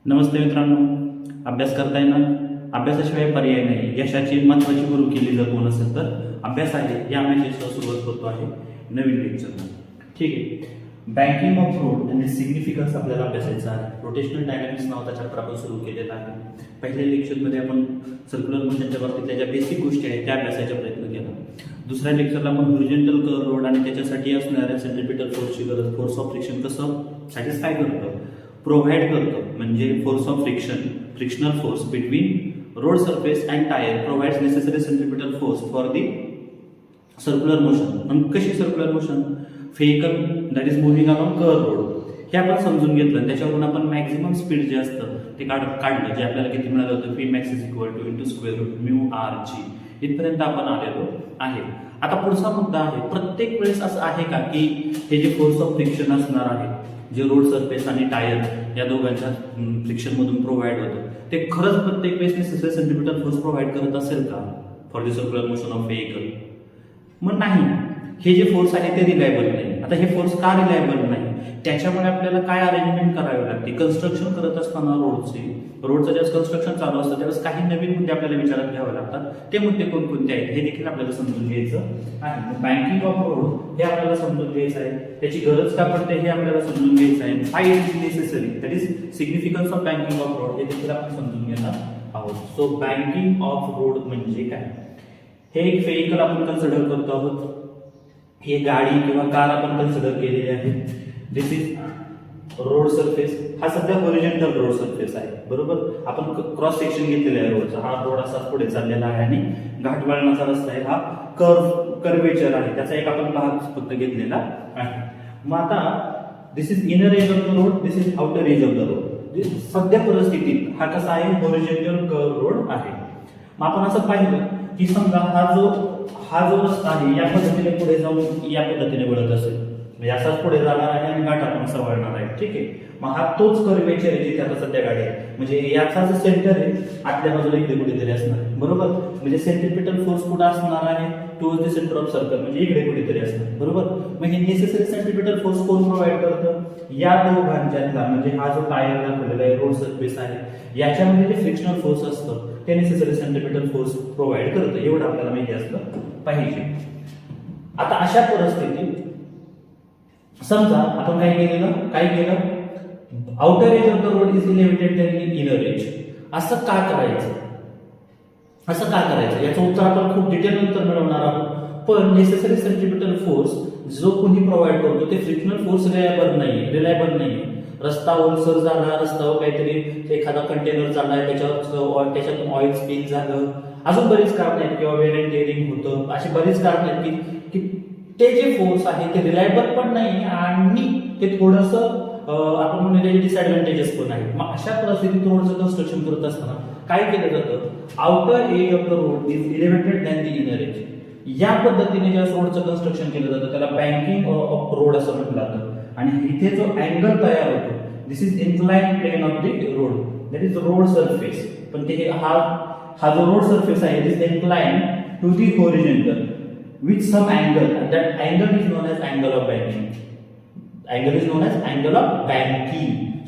नमस्ते मित्रांनो, अभ्यास करताय ना? अभ्यासाशिवाय पर्याय नाही. यशाची महत्त्वाची गुरु केली जर कोण असेल तर अभ्यास आहे. या मॅचेसला सुरुवात करतो आहे नवीन लेक्चरला. ठीक आहे. बँकिंग ऑफ फ्रॉड आणि सिग्निफिकन्स आपल्याला अभ्यासायचा आहे. रोटेशनल डायनॅमिक्स नावाचा चॅप्टर आपण सुरू केलेला आहे. पहिल्या लेक्चरमध्ये आपण सर्क्युलर मोशनच्या बाबतीतल्या ज्या बेसिक गोष्टी आहेत त्या अभ्यासायचा प्रयत्न केला. दुसऱ्या लेक्चरला आपण हॉरिझॉन्टल कर्व रोड आणि त्याच्यासाठी असणाऱ्या सेंट्रिपिटल फोर्सची गरज, फोर्स ऑफ फ्रिक्शन कसं सॅटिस्फाय करतं, प्रोव्हाइड करतो, म्हणजे force of frictional force between road surface and tyre provides necessary centripetal force for the circular motion. आणि कशी circular motion? Vehicle that is moving along curve road हे आपण समजून घेतलं. त्याच्यावरून आपण मॅक्झिमम स्पीड जे असतं ते काढलं, जे आपल्याला किती मिळालं होतं, v max is equal to into square root mu r g. इथपर्यंत आपण आलेलो आहे. आता पुढचा मुद्दा आहे, प्रत्येक वेळेस असं आहे का की हे जे फोर्स ऑफ फ्रिक्शन असणार आहे, जे रोड सरफेस आणि टायर या दोघांच्या फ्रिक्शन मधून प्रोव्हाइड होतं, ते खरंच प्रत्येक वेळेस नेसेसरी सेंट्रिपिटल फोर्स प्रोव्हाइड करत असेल का for the circular motion of vehicle? मग नाही. हे जे फोर्स आहे ते रिलायबल नाही. आता हे फोर्स का रिलायबल नाही? त्याच्यामुळे आपल्याला काय अरेंजमेंट करावी लागते? कन्स्ट्रक्शन करत असताना रोडचं ज्यावेळेस कन्स्ट्रक्शन चालू असतं त्यावेळेस काही नवीन मुद्दे आपल्याला विचारात घ्यावे लागतात. ते मुद्दे कोणकोणते आहेत हे देखील आपल्याला समजून घ्यायचं आहे. बँकिंग ऑफ रोड हे आपल्याला समजून घ्यायचं आहे. त्याची गरज का पडते हे आपल्याला समजून घ्यायचं आहे. Why is necessary, that is significance of banking of road हे देखील आपण समजून घेणार आहोत. सो बँकिंग ऑफ रोड म्हणजे काय? हे एक व्हेकल आपण कन्सिडर करतो आहोत. ही गाडी किंवा कार आपण कन्सिडर केलेली आहे. This is road surface. हा सध्या हॉरिझॉन्टल रोड सरफेस आहे, बरोबर. आपण क्रॉस सेक्शन घेतलेला आहे रोडचा. हा रोड असा पुढे चाललेला आहे आणि घाटवळणाचा रस्ता आहे. हा कर्वेचर आहे, त्याचा एक आपण भाग फक्त घेतलेला आहे. मग आता this is inner edge of the road, this is outer edge of the road. सध्या परिस्थितीत हा कसा आहे? हॉरिझॉन्टल कर्व रोड आहे. मग आपण असं पाहिलं की समजा हा जो रस्ता आहे या पद्धतीने पुढे जाऊन या पद्धतीने वळत असेल, म्हणजे असाच पुढे जाणार आहे आणि घाट आपण असा वळणार आहे. ठीक आहे. मग हा तोच कर्वेचर आहे जिथे आता सध्या गाडी आहे. म्हणजे याचा जो सेंटर आहे आतल्या बाजूला इकडे कुठेतरी असणार आहे, बरोबर. म्हणजे सेंट्रिपिटल फोर्स कुठे असणार आहे? Towards the centre of circle, म्हणजे इकडे कुठेतरी असणार, बरोबर. मग हे नेसेसरी सेंट्रिपिटल फोर्स कोण प्रोव्हाइड करतं? या दोघांच्यातला, म्हणजे हा जो टायर दाखवलेला आहे, रोड सरफेस आहे, याच्यामध्ये जे फ्रिक्शनल फोर्स असतं ते नेसेसरी सेंट्रिपिटल फोर्स प्रोव्हाइड करतं. एवढं आपल्याला माहिती असलं पाहिजे. आता अशा परिस्थितीत समजा आपण काय केलं, outer edge of the road is elevated than inner edge. असं का करायचं? याचं उत्तर आपण खूप डिटेल उत्तर मिळवणार आहोत. पण नेसेसरी सेंट्रिपिटल फोर्स जो कोणी प्रोव्हाइड करतो ते फ्रिक्शनल फोर्स रिलायबल नाही. रस्ता ओलसर झाला, रस्त्यावर काहीतरी एखादा कंटेनर चाललाय, त्याच्यातून ऑइल स्पिल झालं, अजून बरीच कारण आहेत, किंवा वेअर अँड टेअरिंग होतं, अशी बरीच कारण आहेत की ते जे फोर्स आहे ते रिलायबल पण नाही आणि ते थोडंसं आपण म्हणून त्याचे डिसएडव्हान्टेजेस पण आहेत. मग अशा परिस्थितीत रोडचं कन्स्ट्रक्शन करत असताना काय केलं जातं? Outer edge of the road is elevated than the inner edge. या पद्धतीने ज्या रोडचं कन्स्ट्रक्शन केलं जातं त्याला बँकिंग ऑफ रोड असं म्हटलं जातं. आणि इथे जो अँगल तयार होतो, this is incline plane of the road, that is road surface. पण ते हा जो रोड सरफेस आहे it is incline to the horizontal with some angle, and that angle is known as angle of banking.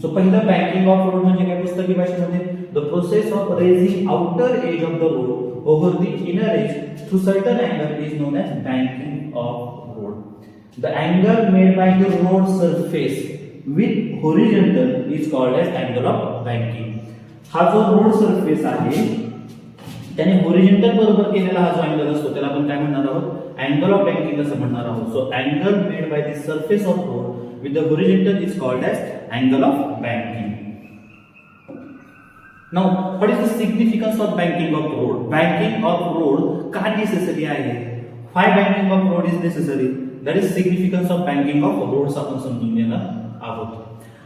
So पहिलं banking of road म्हणजे काय? पुस्तकी भाषेमध्ये the process of raising outer edge of the road over the inner edge through certain angle is known as banking of road. The angle made by the road surface with horizontal is called as angle of banking. हा जो road surface आहे त्याने horizontal बरोबर केलेला हा जो angle असतो त्याला आपण काय म्हणणार आहोत? अँगल ऑफ बँकिंग असं म्हणणार आहोत. So angle made by the surface of road with the horizontal is called as angle of banking. Now what is the significance of banking of road? Banking of road का necessary आहे? Why banking of road is necessary? That is significance of banking of roads आपण समजून घेणार आहोत.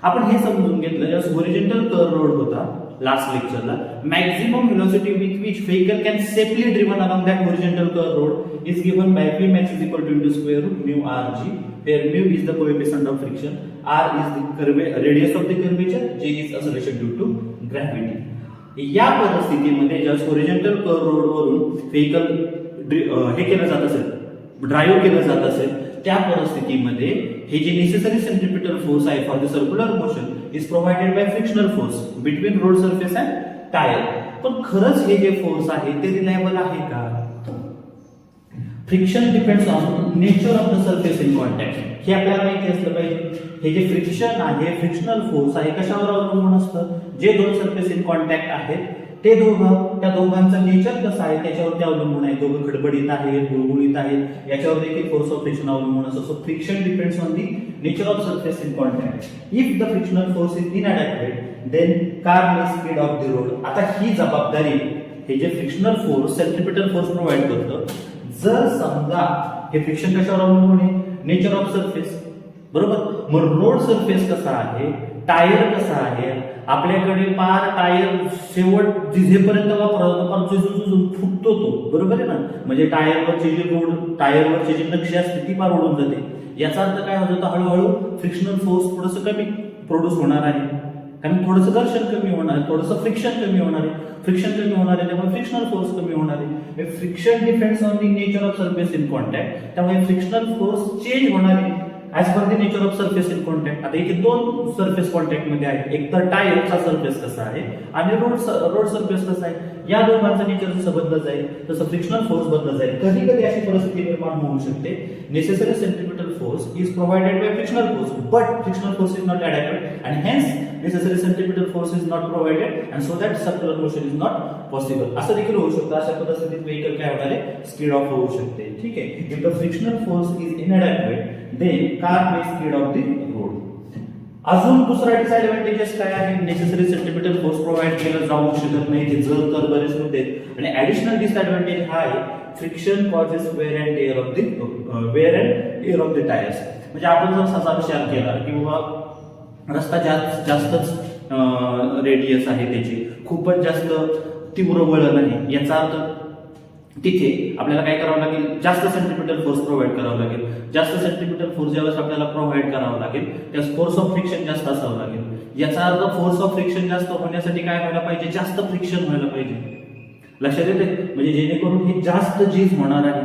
आपण हे समजून घेतलं ज्यावेळेस हॉरिझॉन्टल कर्व रोड होता लास्ट लेक्चरला, maximum velocity with which vehicle can safely driven along that horizontal curve road is given by v max is equal to into square root mu rg, where mu is the coefficient of friction, r is the radius of the curvature, j is acceleration due to gravity. या परिस्थितीमध्ये ज्यावेळेस horizontal curve road वरून vehicle हे केलं जात असेल, drive केलं जात असेल, त्या परिस्थितीमध्ये हे जे नेसेसरी सेंट्रिपिटल फोर्स आहे for the circular motion is provided by frictional force between road surface and tyre. पण खरंच हे जे फोर्स आहे ते रिलायबल आहे का? Friction depends on nature of the surface in contact. हे आपल्याला माहिती असलं पाहिजे. हे जे फ्रिक्शन आहे, फ्रिक्शनल फोर्स आहे, कशावर अवलंबून असतं? जे दोन सरफेस इन कॉन्टॅक्ट आहेत ते दोघं, त्या दोघांचं नेचर कसं आहे त्याच्यावरती अवलंबून आहे. दोघं खडबडीत आहेत, गुळगुळीत आहेत, याच्यावर देखील फोर्स ऑफ फ्रिक्शन अवलंबून असतो. So friction depends on the nature of surface in contact. If the frictional force is inadequate then car may speed of the road. आता ही जबाबदारी हे जे frictional force centripetal force provide करतं. जर समजा हे फ्रिक्शन कशावर अवलंबून आहे? नेचर ऑफ सरफेस, बरोबर. मग रोड सरफेस कसा आहे, टायर कसा आहे, आपल्याकडे पार टायर शेवट जिजेपर्यंत वापरतो फुटतो तो, बरोबर आहे ना. म्हणजे टायरवरचे जे रोड, टायरवरचे जे नक्षी असते ती पार उडून जाते. याचा अर्थ काय होतं? हळूहळू फ्रिक्शनल फोर्स थोडंसं कमी प्रोड्यूस होणार आहे, कारण थोडंसं घर्षण कमी होणार आहे, थोडंसं फ्रिक्शन कमी होणार आहे. फ्रिक्शन कमी होणार आहे त्यामुळे फ्रिक्शनल फोर्स कमी होणार आहे. Friction depends on the nature of surface in contact. त्यामुळे फ्रिक्शनल फोर्स चेंज होणार आहे as per the nature of surface in contact. आता इथे दोन सरफेस कॉन्टॅक्ट मध्ये आहेत. एक तर टायरचा सरफेस कसा आहे आणि रोड सरफेस कसा आहे. या दोघांचं नेचर जसं बदलत जाईल तसं फ्रिक्शनल फोर्स बदलत जाईल. कधी कधी अशी परिस्थिती निर्माण होऊ शकते. Necessary centripetal force is provided by frictional force but frictional force is not adequate and hence necessary centripetal force is not provided and so that circular motion is not possible. असं देखील होऊ शकतं. अशा परिस्थितीत व्हेकल काय होणार आहे? Speed of होऊ शकते. ठीक आहे. If the frictional force is inadequate then car may speed of the road. अजून दुसरा डिसएडव्हान्टेजेस काय आहे? नेसेसरी सेंट्रिपिटल फोर्स प्रोव्हाइड केलं जाऊ शकत नाही. ते जर तर बरेच मुद्दे आहेत. आणि ऍडिशनल डिसएडव्हान्टेज हा आहे friction causes wear and tear of the tyres. म्हणजे आपण जर असा विचार केला की बाबा रस्ता जास्तच रेडियस आहे, त्याची खूपच जास्त तीव्र वळण आहे, याचा अर्थ तिथे आपल्याला काय करावं लागेल? जास्त सेंट्रिपिटल फोर्स प्रोव्हाइड करावं लागेल. जास्त सेंट्रिपिटल फोर्स ज्यावेळेस आपल्याला प्रोव्हाइड करावं लागेल त्यास फोर्स ऑफ फ्रिक्शन जास्त असावं लागेल. याचा अर्थ फोर्स ऑफ फ्रिक्शन जास्त होण्यासाठी काय व्हायला पाहिजे? जास्त फ्रिक्शन व्हायला पाहिजे. लक्षात येते? म्हणजे जेणेकरून हे जास्त झीज होणार आहे.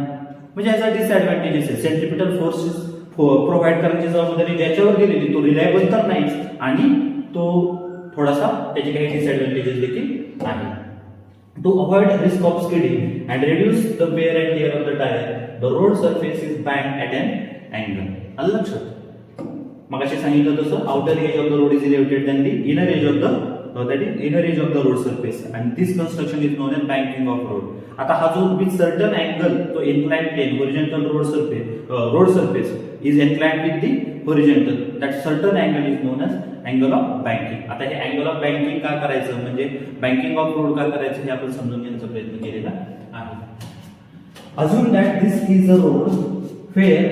म्हणजे याचा डिसएडव्हान्टेजेस आहे. सेंट्रिपिटल फोर्स प्रोव्हाइड करण्याची जबाबदारी ज्याच्यावर दिलेली तो रिलायबल तर नाहीच आणि तो थोडासा त्याचे काही डिसएडव्हान्टेजेस देखील आहे. To avoid risk of skidding and reduce the wear and tear of the tire, the road surface is banked at an angle. आलं लक्षात? मगाशी सांगितलं तसं outer edge of the road is elevated than the inner edge of the road surface and this construction is known as banking of road. आता हा जो with certain angle तो inclined plane horizontal road surface is inclined with the horizontal, that certain angle is known as angle of banking. आता हे angle of banking का करायचं, म्हणजे banking of road का करायचं हे आपण समजून घेण्याचा प्रयत्न केलेला आहे. अजून that this is a road where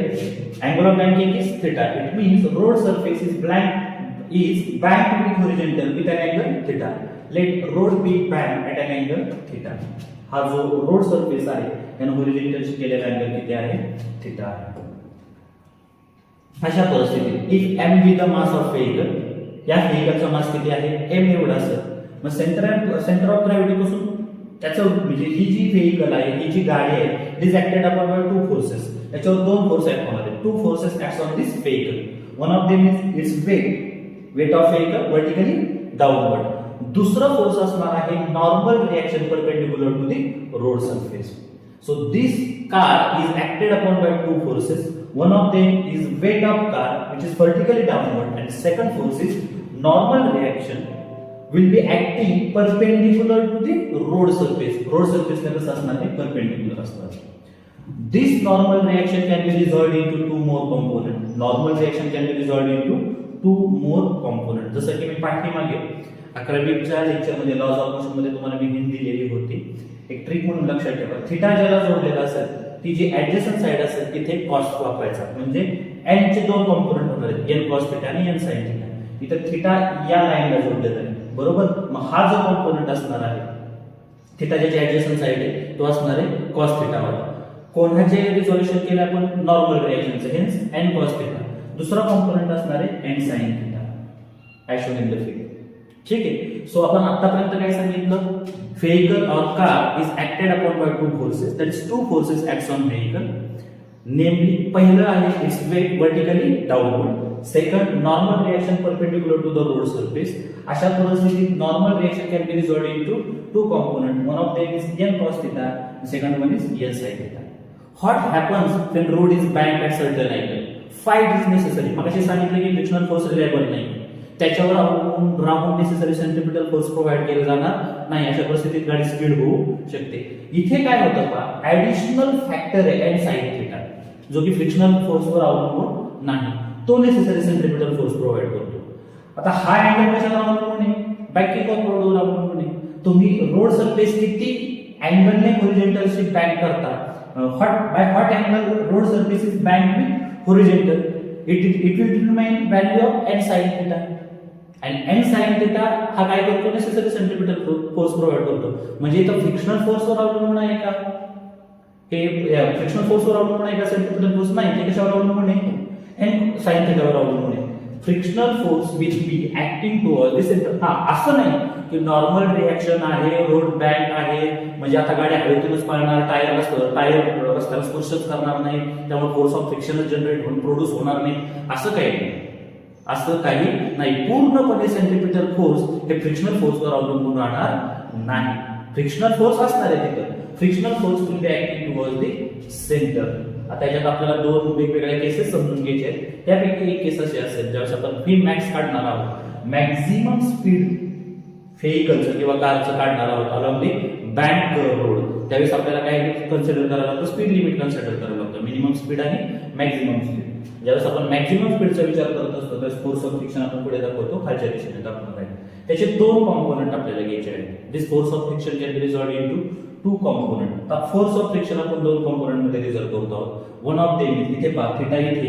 angle of banking is theta. It means road surface is banked with horizontal with an angle theta. Let road be banked at an angle theta. हा जो road surface आहे त्याने होरिझोंटलशी केलेला angle किती आहे? Theta आहे. अशा परिस्थितीत if m be the mass of vehicle, या व्हेइकलचा मास किती आहे? m एवढा असेल. मग सेंटर ऑफ ग्रॅव्हिटी पासून त्याचं म्हणजे ही जी व्हेइकल आहे, ही जी गाडी आहे, it is acted upon by two forces. याच्यावर दोन फोर्स ऍक्ट होणार आहेत. Two forces act on this vehicle. One of them is its weight of vehicle vertically downward. दुसरा फोर्स असणार आहे normal reaction perpendicular to the road surface. So this car is acted upon by two forces. One of them is weight of car which is vertically downward and second force is normal reaction will be acting perpendicular to the road surface. Road surface ला कसं असणार आहे? perpendicular असणार. This normal reaction can be resolved into two more components. Normal reaction can be resolved into two more components. जसं की मी पाठीमागे 11वीच्या लेक्चरमध्ये lodge of motion मध्ये तुम्हाला मी हिंट दिलेली होती. एक ट्रिक म्हणून लक्षात ठेवा. थीटा ज्याला जोडलेला असेल ती जी ऍडजसंट साइड असेल तिथे कॉस्ट वापरायचा. म्हणजे n चे दोन कॉम्पोनंट होणार आहेत, n cos θ आणि n sin θ. इथे थीटा या लाईनला जोडलेला आहे, बरोबर. मग हा जो कॉम्पोनंट असणार आहे थीटा ज्याची ऍडजसंट साइड आहे तो असणार आहे cos θ वर. कोणाचे रिझोल्यूशन केलं आपण? नॉर्मल रिएक्शनचं, हेन्स n cos θ. दुसरा कॉम्पोनंट असणार आहे n sin θ as shown in the figure. ठीक आहे. सो आपण आतापर्यंत काय सांगितलं? Vehicle or car is acted upon by two forces. That is, two forces acts on vehicle. Namely पहिलं आहे it's weight vertically downward, second normal reaction perpendicular to the road surface. अशा परिस्थितीत normal reaction can be resolved into two component, one of them is n cos theta, second one is n sin theta. What happens when road is banked at certain angle? Fight is necessary. मगाशी सांगितलं की frictional force reliable नाही, त्याच्यावर अवलंबून राहून necessary centripetal force provide केला जाणार नाही. अशा परिस्थितीत गाडी स्पीड होऊ शकते. इथे काय होतं पहा, ऍडिशनल फॅक्टर आहे n sin theta, जो की फ्रिक्शनल फोर्सवर अवलंबून नाही, तो नेसेसरी सेंट्रिपिटल फोर्स प्रोव्हाइड करतो. आता हा अँगल कशावर अवलंबून आहे, बँकिंग ऑफ रोडवर अवलंबून आहे. तुम्ही रोड सरफेस किती अँगलने होरिझॉन्टलशी बँक करता, by what angle road surface is banked with horizontal, it will determine value of n sin theta, and n sin theta हा काय करतो, नेसेसरी सेंट्रिपिटल फोर्स प्रोव्हाइड करतो. म्हणजे इथं फ्रिक्शनल फोर्सवर अवलंबून आहे का, हे फ्रिक्शनल फोर्सवर अवलंबून आहे का सेंट्रिपिटल फोर्स, नाही, ते कशावर अवलंबून आहे, n sin theta वर अवलंबून आहे. Frictional force which be acting toward this centre. हा असं नाही की नॉर्मल रिएक्शन आहे, रोड बँक आहे, म्हणजे आता गाडी हवेतूनच पळणार, टायर रस्त्याला स्पर्शच करणार नाही, त्यामुळे फोर्स ऑफ फ्रिक्शनच जनरेट होऊन प्रोड्यूस होणार नाही, असं काही नाही. असं काही नाही. पूर्णपणे सेंट्रिपिटल फोर्स हे फ्रिक्शनल फोर्सवर अवलंबून राहणार नाही. फ्रिक्शनल फोर्स असणार आहे तिथं. Frictional force will be acting toward the centre. आता याच्यात आपल्याला दोन वेगवेगळ्या केसेस समजून घ्यायचे आहेत. त्यापैकी एक केस अशी असेल ज्यावेळेस आपण व्ही मॅक्स काढणार आहोत, मॅक्झिमम स्पीड व्हेकलचं किंवा कारचं काढणार आहोत अलॉंग दी बँक रोड, त्यावेळेस आपल्याला काय कन्सिडर करायला लागतं, स्पीड लिमिट कन्सिडर करायला लागतं, मिनिमम स्पीड आणि मॅक्झिमम स्पीड. ज्यावेळेस आपण मॅक्झिमम स्पीडचा विचार करत असतो त्यावेळेस फोर्स ऑफ फ्रिक्शन आपण पुढे दाखवतो, खालच्या दिशेने दाखवणार आहे. त्याचे दोन कॉम्पोनंट आपल्याला घ्यायचे आहेत. This force of friction can be resolved into two component. आता फोर्स ऑफ फ्रिक्शन आपण दोन कॉम्पोनंट मध्ये रिझॉल्व्ह करतो आहोत. वन ऑफ देम इथे पहा, थिटा इथे,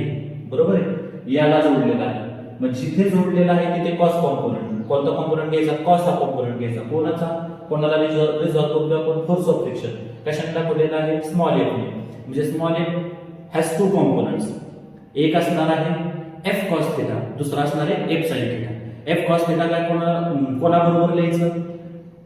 बरोबर आहे, याला जोडलेला आहे. मग जिथे जोडलेला आहे तिथे कॉस कॉम्पोनंट. कोणता कॉम्पोनंट घ्यायचा, कॉस हा कॉम्पोनंट घ्यायचा. कोणाचा, कोणाला रिझॉल्व्ह करतो आपण, फोर्स ऑफ फ्रिक्शन. कशाने दाखवलेला आहे, स्मॉल एफ ने. म्हणजे small F has two components. एक असणार आहे एफ कॉस थिटा, दुसरा असणार आहे F sine theta. F cos theta काय कोणाबरोबर लिहायचं,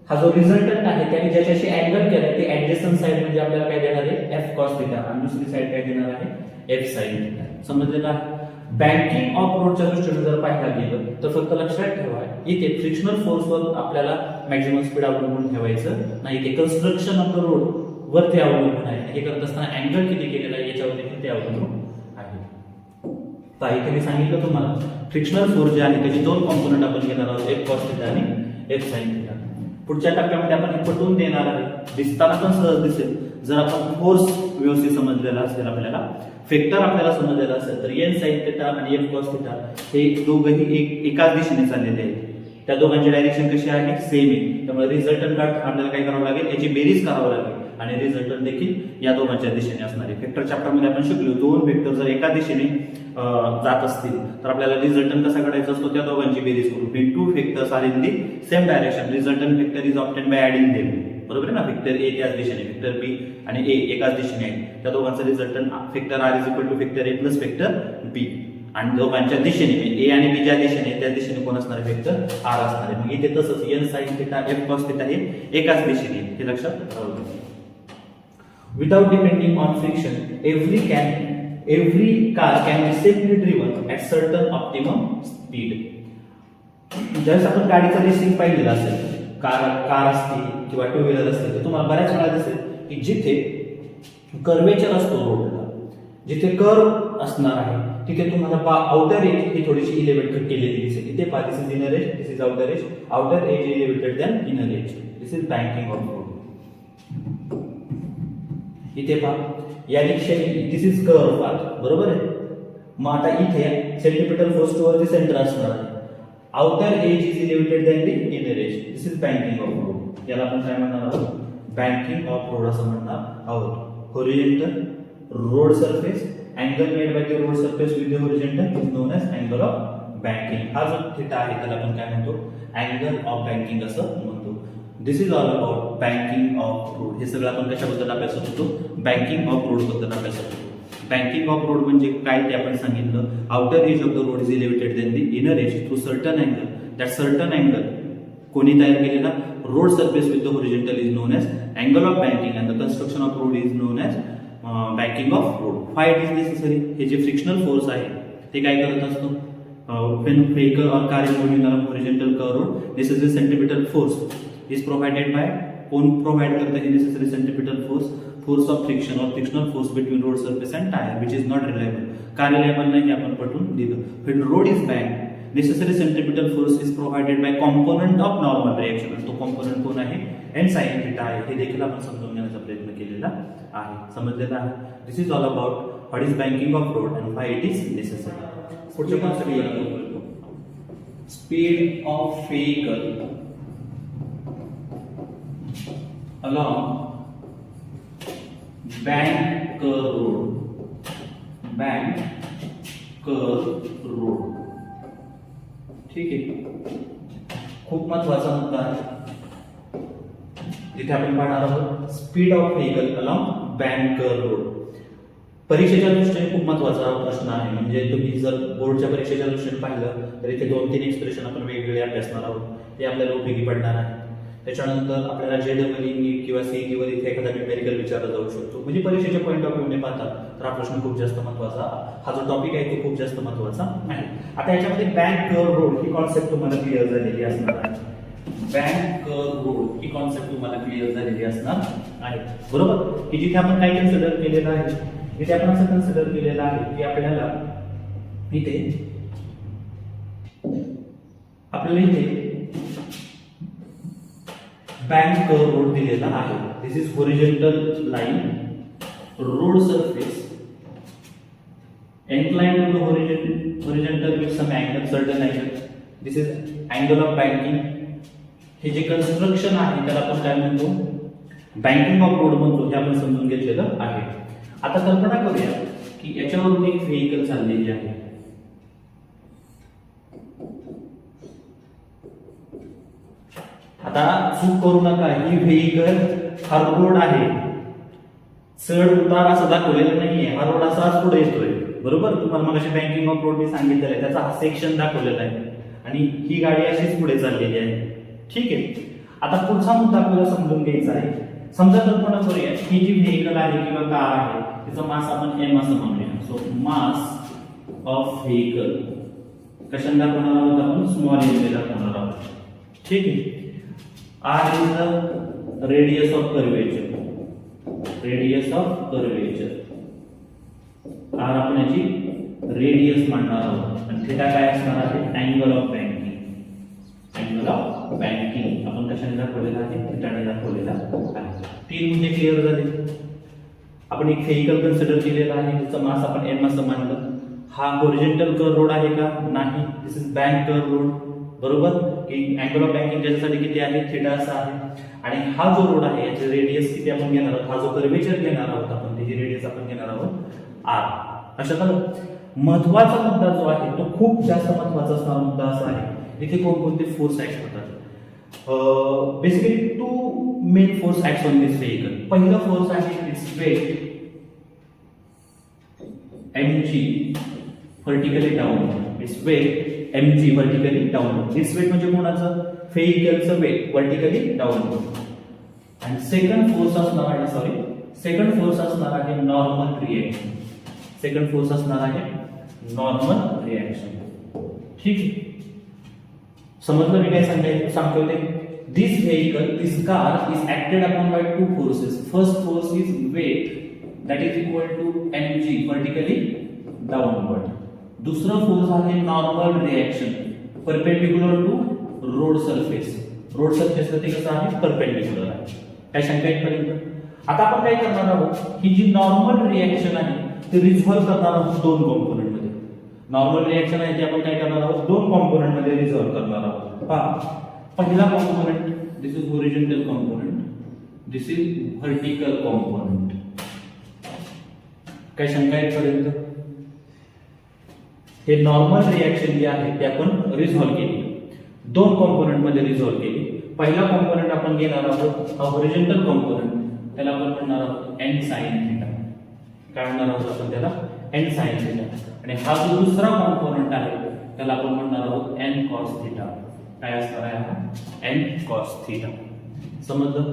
हा जो रिझल्टंट आहे त्याने ज्याच्याशी अँगल केला ते ऍडजस्टंट साइड म्हणजे आपल्याला काय देणार आहे, एफ कॉस थिटा, आणि दुसरी साइड काय देणार आहे, एफ साइन थिटा. समजलेलं आहे. बँकिंग ऑफ रोडच्या दृष्टीने जर पाहायला गेलं तर फक्त लक्षात ठेवा, इथे फ्रिक्शनल फोर्सवर आपल्याला मॅक्झिमम स्पीड अवलंबून ठेवायचं नाही. ते कन्स्ट्रक्शन ऑफ द रोड वरती अवलंबून आहे. हे करत असताना अँगल किती केलेला आहे याच्यावरती ते अवलंबून आहे. तर इथे मी सांगितलं तुम्हाला फ्रिक्शनल फोर्स जे आहे त्याचे दोन कॉम्पोनंट आपण घेणार आहोत, एफ कॉस थिटा आणि एफ साइन थिटा. पुढच्या टप्प्यामध्ये आपण हे पटवून देणार आहे. दिसताना पण सहज दिसेल जर आपण फोर्स व्यवस्थित समजलेला असेल, आपल्याला फेक्टर आपल्याला समजलेला असेल तर एन साइन थिटा आणि एफ कॉस थिटा हे दोघंही एकाच दिशेने चाललेले आहेत. त्या दोघांची डायरेक्शन कशी आहे, सेम आहे. त्यामुळे रिझल्टंट आपल्याला काय करावं लागेल, याची बेरीज करावं लागेल आणि रिझल्टंट देखील या दोघांच्या दिशेने असणार आहे. फेक्टर चॅप्टरमध्ये आपण शिकलो, दोन वेक्टर जर एका दिशेने जात असतील तर आपल्याला रिझल्टंट कसा काढायचा असतो, त्या दोघांची बेरीज करू. when two vectors are in the same direction, resultant vector is obtained by adding them. बरोबर आहे ना. वेक्टर ए त्याच दिशेने, वेक्टर बी आणि ए एकाच दिशेने आहे, त्या दोघांचा resultant vector R is equal to vector A plus vector B. आणि दोघांच्या दिशेने ए आणि बी ज्या दिशेने त्या दिशेने कोण असणार आहे, वेक्टर आर असणार आहे. मग इथे तसंच N sine theta F cos theta हे एकाच दिशेने, हे लक्षात राहू दे. Without depending on friction, every car can be safely driven at certain optimum speed. ज्यावेळेस आपण गाडीचं रेसिंग पाहिलेलं असेल, कार असते किंवा टू व्हीलर असते, तर तुम्हाला बऱ्याच वेळा दिसेल की जिथे कर्वेचर असतो रोडला, जिथे कर्व असणार आहे तिथे तुम्हाला आउटर एज ही थोडीशी इलेव्हेटेड केलेली दिसेल. इथे पहा, this is inner edge, this is outer edge. Outer edge elevated then inner edge. This is banking of road. इथे पहा, या दिशेने दिस इज कर्व पाथ, बरोबर आहे. मग आता इथे centripetal force toward the centre असणार आहे. Outer edge is elevated then the inner edge. This is banking of road. याला आपण काय म्हणणार आहोत, बँकिंग ऑफ रोड असं म्हणणार आहोत. Horizontal road surface angle made by the road surface with the horizontal is known as angle of banking. हा जो थिटा आहे त्याला आपण काय म्हणतो, अँगल ऑफ बँकिंग असं म्हणतो. This is all about banking of road. हे सगळं आपण कशाबद्दल अभ्यासत होतो, बँकिंग ऑफ रोड बद्दल अभ्यासत होतो. बँकिंग ऑफ रोड म्हणजे काय ते आपण सांगितलं. Outer edge of the road is elevated then the inner edge through certain angle. That certain angle कोणी तयार केलेला, road surface with the horizontal is known as angle of banking and the construction of road is known as banking of road. Why it is necessary. हे जे frictional force आहे ते काय करत असतो, when vehicle or car is moving along horizontal curve road, necessary centripetal force is provided by, कोण provide करतं हे necessary centripetal force of friction or frictional force between road surface and tire which is not reliable. का reliable नाही हे आपण पटवून दिलं. When road is banked, necessary centripetal force is provided by component of normal reaction. तो component कोण आहे, n sin theta आहे. हे देखील आपण समजून घेण्याचा प्रयत्न केलेला आहे. समजलेला आहे. This is all about what is banking of road and why it is necessary. पुढचे concept, speed of vehicle along bank curve road. ठीक आहे, खूप महत्वाचा मुद्दा आहे. तिथे आपण पाहणार आहोत speed of vehicle along bank curve road. परीक्षेच्या दृष्टीने खूप महत्वाचा प्रश्न आहे. म्हणजे तुम्ही जर बोर्डच्या परीक्षेच्या दृष्टीने पाहिलं तर इथे 2-3 एक्सप्रेशन आपण वेगवेगळे अभ्यासणार आहोत, ते आपल्याला उपयोगी पडणार आहे. त्याच्यानंतर आपल्याला JEE नीट किंवा CET वर इथे एखादा न्यूमेरिकल विचारला जाऊ शकतो. म्हणजे परीक्षेच्या पॉईंट ऑफ व्ह्यूने पाहता तर हा प्रश्न खूप जास्त महत्वाचा, हा जो टॉपिक आहे तो खूप जास्त महत्वाचा आहे. आता याच्यामध्ये बँक कर्व रोड ही कॉन्सेप्ट तुम्हाला क्लिअर झालेली असणार आहे. बँक कर्व रोड ही कॉन्सेप्ट तुम्हाला क्लिअर झालेली असणार आहे, बरोबर. की जिथे आपण काय कन्सिडर केलेलं आहे, इथे आपण असं कन्सिडर केलेलं आहे की आपल्याला इथे बँक कर्व रोड दिलेला आहे. This is horizontal line, road surface inclined to the horizontal with some angle, certain angle. This is angle of banking. हे जे कन्स्ट्रक्शन आहे त्याला आपण काय म्हणतो, बँकिंग ऑफ रोड म्हणतो. हे आपण समजून घेतलेलं आहे. आता कल्पना करूया की याच्यावरून एक व्हेइकल चाललेली आहे. आता चूक करू नका, ही व्हेइकल हा रोड आहे, चढ उतार असं दाखवलेलं नाहीये. हा रोड असाच पुढे येतोय, बरोबर. तुम्हाला मग बँकिंग ऑफ रोड मी सांगितलेलं आहे, त्याचा हा सेक्शन दाखवलेला आहे आणि ही गाडी अशीच पुढे चाललेली आहे. ठीक आहे. आता पुढचा मुद्दा आपल्याला समजून घ्यायचा आहे. समजा कल्पना करूया ही जी व्हेइकल आहे किंवा कार आहे तिचं मास आपण m असं म्हणूया. सो मास ऑफ व्हेइकल कशाने दाखवणार आहोत आपण, स्मॉल m ने दाखवणार आहोत. ठीक आहे. r is the radius of curvature, radius of curvature. r आपण याची रेडियस मानणार आहोत आणि थीटा काय असणार आहे, angle of banking. Angle of banking आपण कशाने दाखवलेला आहे, थीटाने दाखवलेला आहे. 3 मुद्दे क्लिअर झाले. आपण एक व्हेइकल कन्सिडर केलेला आहे, त्याचं मास आपण m असं मानलं. हा होरिझोंटल कर्व रोड आहे का, नाही. दिस इज बँक कर्व रोड, बरोबर. की अँगल ऑफ बँकिंग ज्याच्यासाठी किती आहे, थीटा असा आहे. आणि हा जो रोड आहे याची रेडियस किती आपण घेणार आहोत, हा जो कर्वेचर घेणार आहोत आपण त्याची रेडियस आपण घेणार आहोत r. लक्षात आलं. महत्वाचा मुद्दा जो आहे तो खूप जास्त महत्वाचा असणारा मुद्दा असा आहे, इथे कोणकोणते फोर्स ऍक्ट होतात. Basically 2 main force act on this vehicle. पहिला फोर्स आहे it's weight mg vertically down. Its weight mg vertically down. Its weight म्हणजे कोणाचं, व्हेइकलचं वेट व्हर्टिकली डाऊन. आणि सेकंड फोर्स असणार आहे नॉर्मल रिएक्शन. सेकंड फोर्स असणार आहे नॉर्मल रिएक्शन. ठीक आहे. समजलं मी काय सांगतोय ते. This vehicle, this car is acted upon by 2 forces. First force is weight that is equal to mg vertically downward. दुसरा फोर्स आहे normal reaction perpendicular to road surface. Road सरफेसला ते कसं आहे, परपेंडिक्युलर आहे. काय शंका इथपर्यंत. आता आपण काय करणार आहोत, ही जी नॉर्मल रिएक्शन आहे ते रिझॉल्व्ह करणार आहोत 2 कॉम्पोनंट मध्ये. नॉर्मल रिएक्शन आहे ते आपण काय करणार आहोत, 2 कॉम्पोनंट मध्ये रिझॉल्व्ह करणार आहोत. पहा, पहिला component this is horizontal component, this is vertical component. काय शंका इथपर्यंत. हे नॉर्मल रिएक्शन जी आहे ते आपण रिझॉल्व्ह केली, 2 कॉम्पोनंट मध्ये रिझॉल्व्ह केली. पहिला कॉम्पोनंट आपण घेणार आहोत हा होरिझोंटल कॉम्पोनंट, त्याला आपण म्हणणार आहोत n sin थीटा. काय म्हणणार आहोत आपण त्याला, n sin थीटा. आणि हा जो दुसरा कॉम्पोनंट आहे त्याला आपण म्हणणार आहोत n cos थीटा. काय असणार आहे हा, n cos थीटा. समजलं.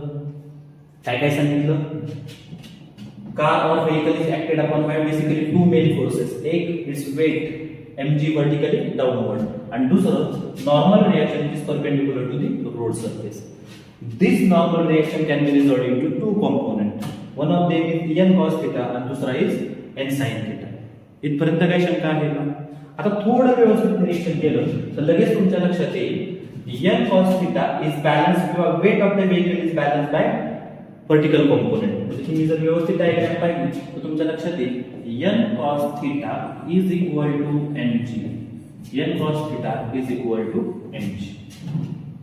काय काय सांगितलं, car or vehicle is acted upon by basically two main forces. एक its weight mg vertically downward and दूसरं normal reaction is perpendicular to the road surface. This normal reaction can be resolved into two components. One of them is n cos theta and दूसरा is n sin theta. इथपर्यंत काय शंका आहे का? आता थोडं व्यवस्थित निरीक्षण केलं तर लगेच तुमच्या लक्षात येईल n cos theta is balanced किंवा weight of the vehicle is balanced by particle component. म्हणजे तुम्ही जर व्यवस्थित डायग्राम पाहिली तर तुमच्या लक्षात येईल n cos theta is equal to mg. n cos theta is equal to mg.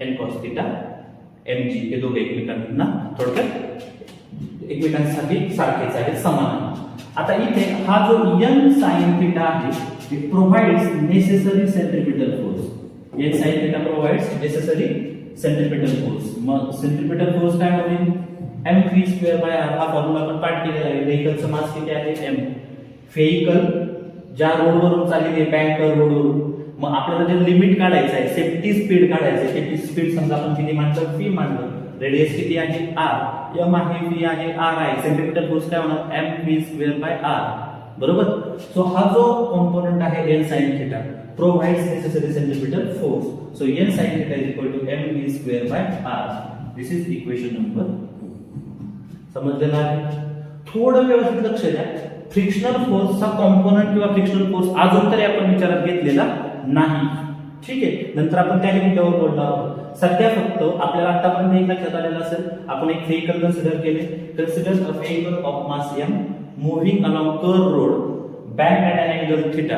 n cos theta mg हे दोघे एकमेकांना थोडक्यात एकमेकांसाठी सारखेच आहेत, समान आहेत. आता इथे हा जो n sin theta आहे it provides necessary centripetal force. n sin theta provides necessary centripetal force. मग centripetal force काय होईल? mv square by r. हा फॉर्म्युला आपण पाठ केलेला आहे. व्हेकलचं मास किती आहे? m. व्हेकल ज्या रोडवरून चाललेली आहे बँकर रोडवरून, मग आपल्याला जे लिमिट काढायचं आहे, सेफ्टी स्पीड काढायचं आहे. सेफ्टी स्पीड समजा आपण किती मानलं? v मानलं. रेडियस किती आहे? r. m आहे, v आहे, r आहे. सेंट्रिपिटल फोर्स काय होणार? mv square by r. बरोबर. सो हा जो कॉम्पोनंट आहे n sin theta provides necessary centripetal force. So n sin theta is equal to mv square by r. This is equation number 2. समजलेलं आहे? थोडं व्यवस्थित लक्ष द्या. फ्रिक्शनल फोर्सचा कॉम्पोनंट किंवा फ्रिक्शनल फोर्स अजून तरी आपण विचारात घेतलेला नाही. ठीक आहे, नंतर आपण त्या मुद्द्यावर बोलणार आहोत. सध्या फक्त आपल्याला आतापर्यंत एक लक्षात आलेलं असेल, आपण एक व्हेकल कन्सिडर केले. Consider a vehicle of mass m moving along curve road bank at an angle theta.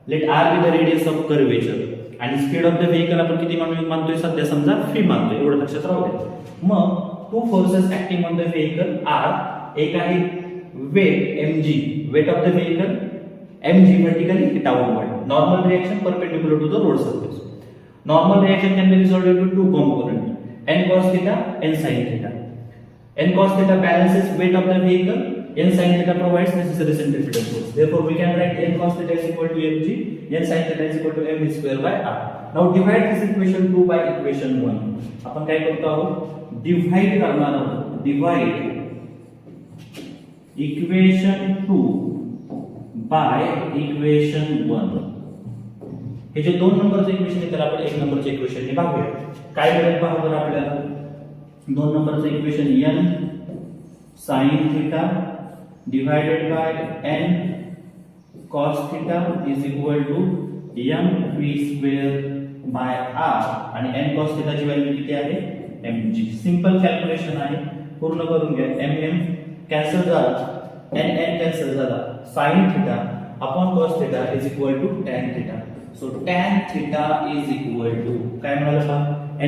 Let r be the radius of curvature आणि स्पीड ऑफ द व्हेकल आपण किती मानतोय? सध्या समजा v मानतोय. एवढं लक्षात राहू द्या. मग two forces acting on the vehicle are. एक आहे weight mg, weight of the vehicle mg vertically downward. Normal reaction perpendicular to the road surface. Normal reaction can be resolved into two components, n cos theta, n sin theta. n cos theta balances weight of the vehicle, n sin theta provides necessary centripetal force. Therefore, we can write n cos theta is equal to mg, n sin theta is equal to mv square by r. Now divide this equation 2 by equation 1. आपण काय करतो आहोत? Divide करणार आहोत. Divide equation 2 by equation 1. हे जे 2 नंबरचं equation आहे त्याला आपण 1 नंबरच्या इक्वेशनने भागूया. काय मिळेल पहा बरं आपल्याला. 2 नंबरचं equation n sin theta divided by n cos theta is equal to mv square by r आणि n cos theta ची व्हॅल्यू किती आहे? mg. सिंपल कॅल्क्युलेशन आहे, पूर्ण करून घ्या. mm कॅन्सल झाला, n कॅन्सल झाला. sin theta upon cos theta is equal to tan theta. So tan theta is equal to काय म्हणाला पहा?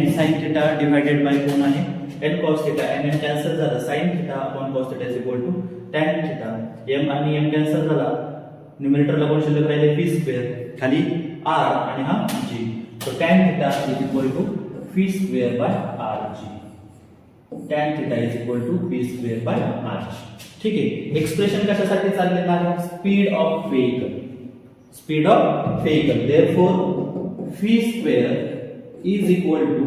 n sin theta divided by कोण आहे? n cos theta. n cancel झाला. sin theta upon cos theta is equal to tan theta. m आणि m cancel झाला. न्यूमरेटरला कोण शिल्लक राहिले? v square. खाली r आणि हा g. So tan theta is equal to v square by rg. tan theta is equal to v square by rg. ठीक आहे. एक्सप्रेशन कशासाठी चाललेलं आहे? Speed of vehicle. Speed of vehicle. Therefore v square is equal to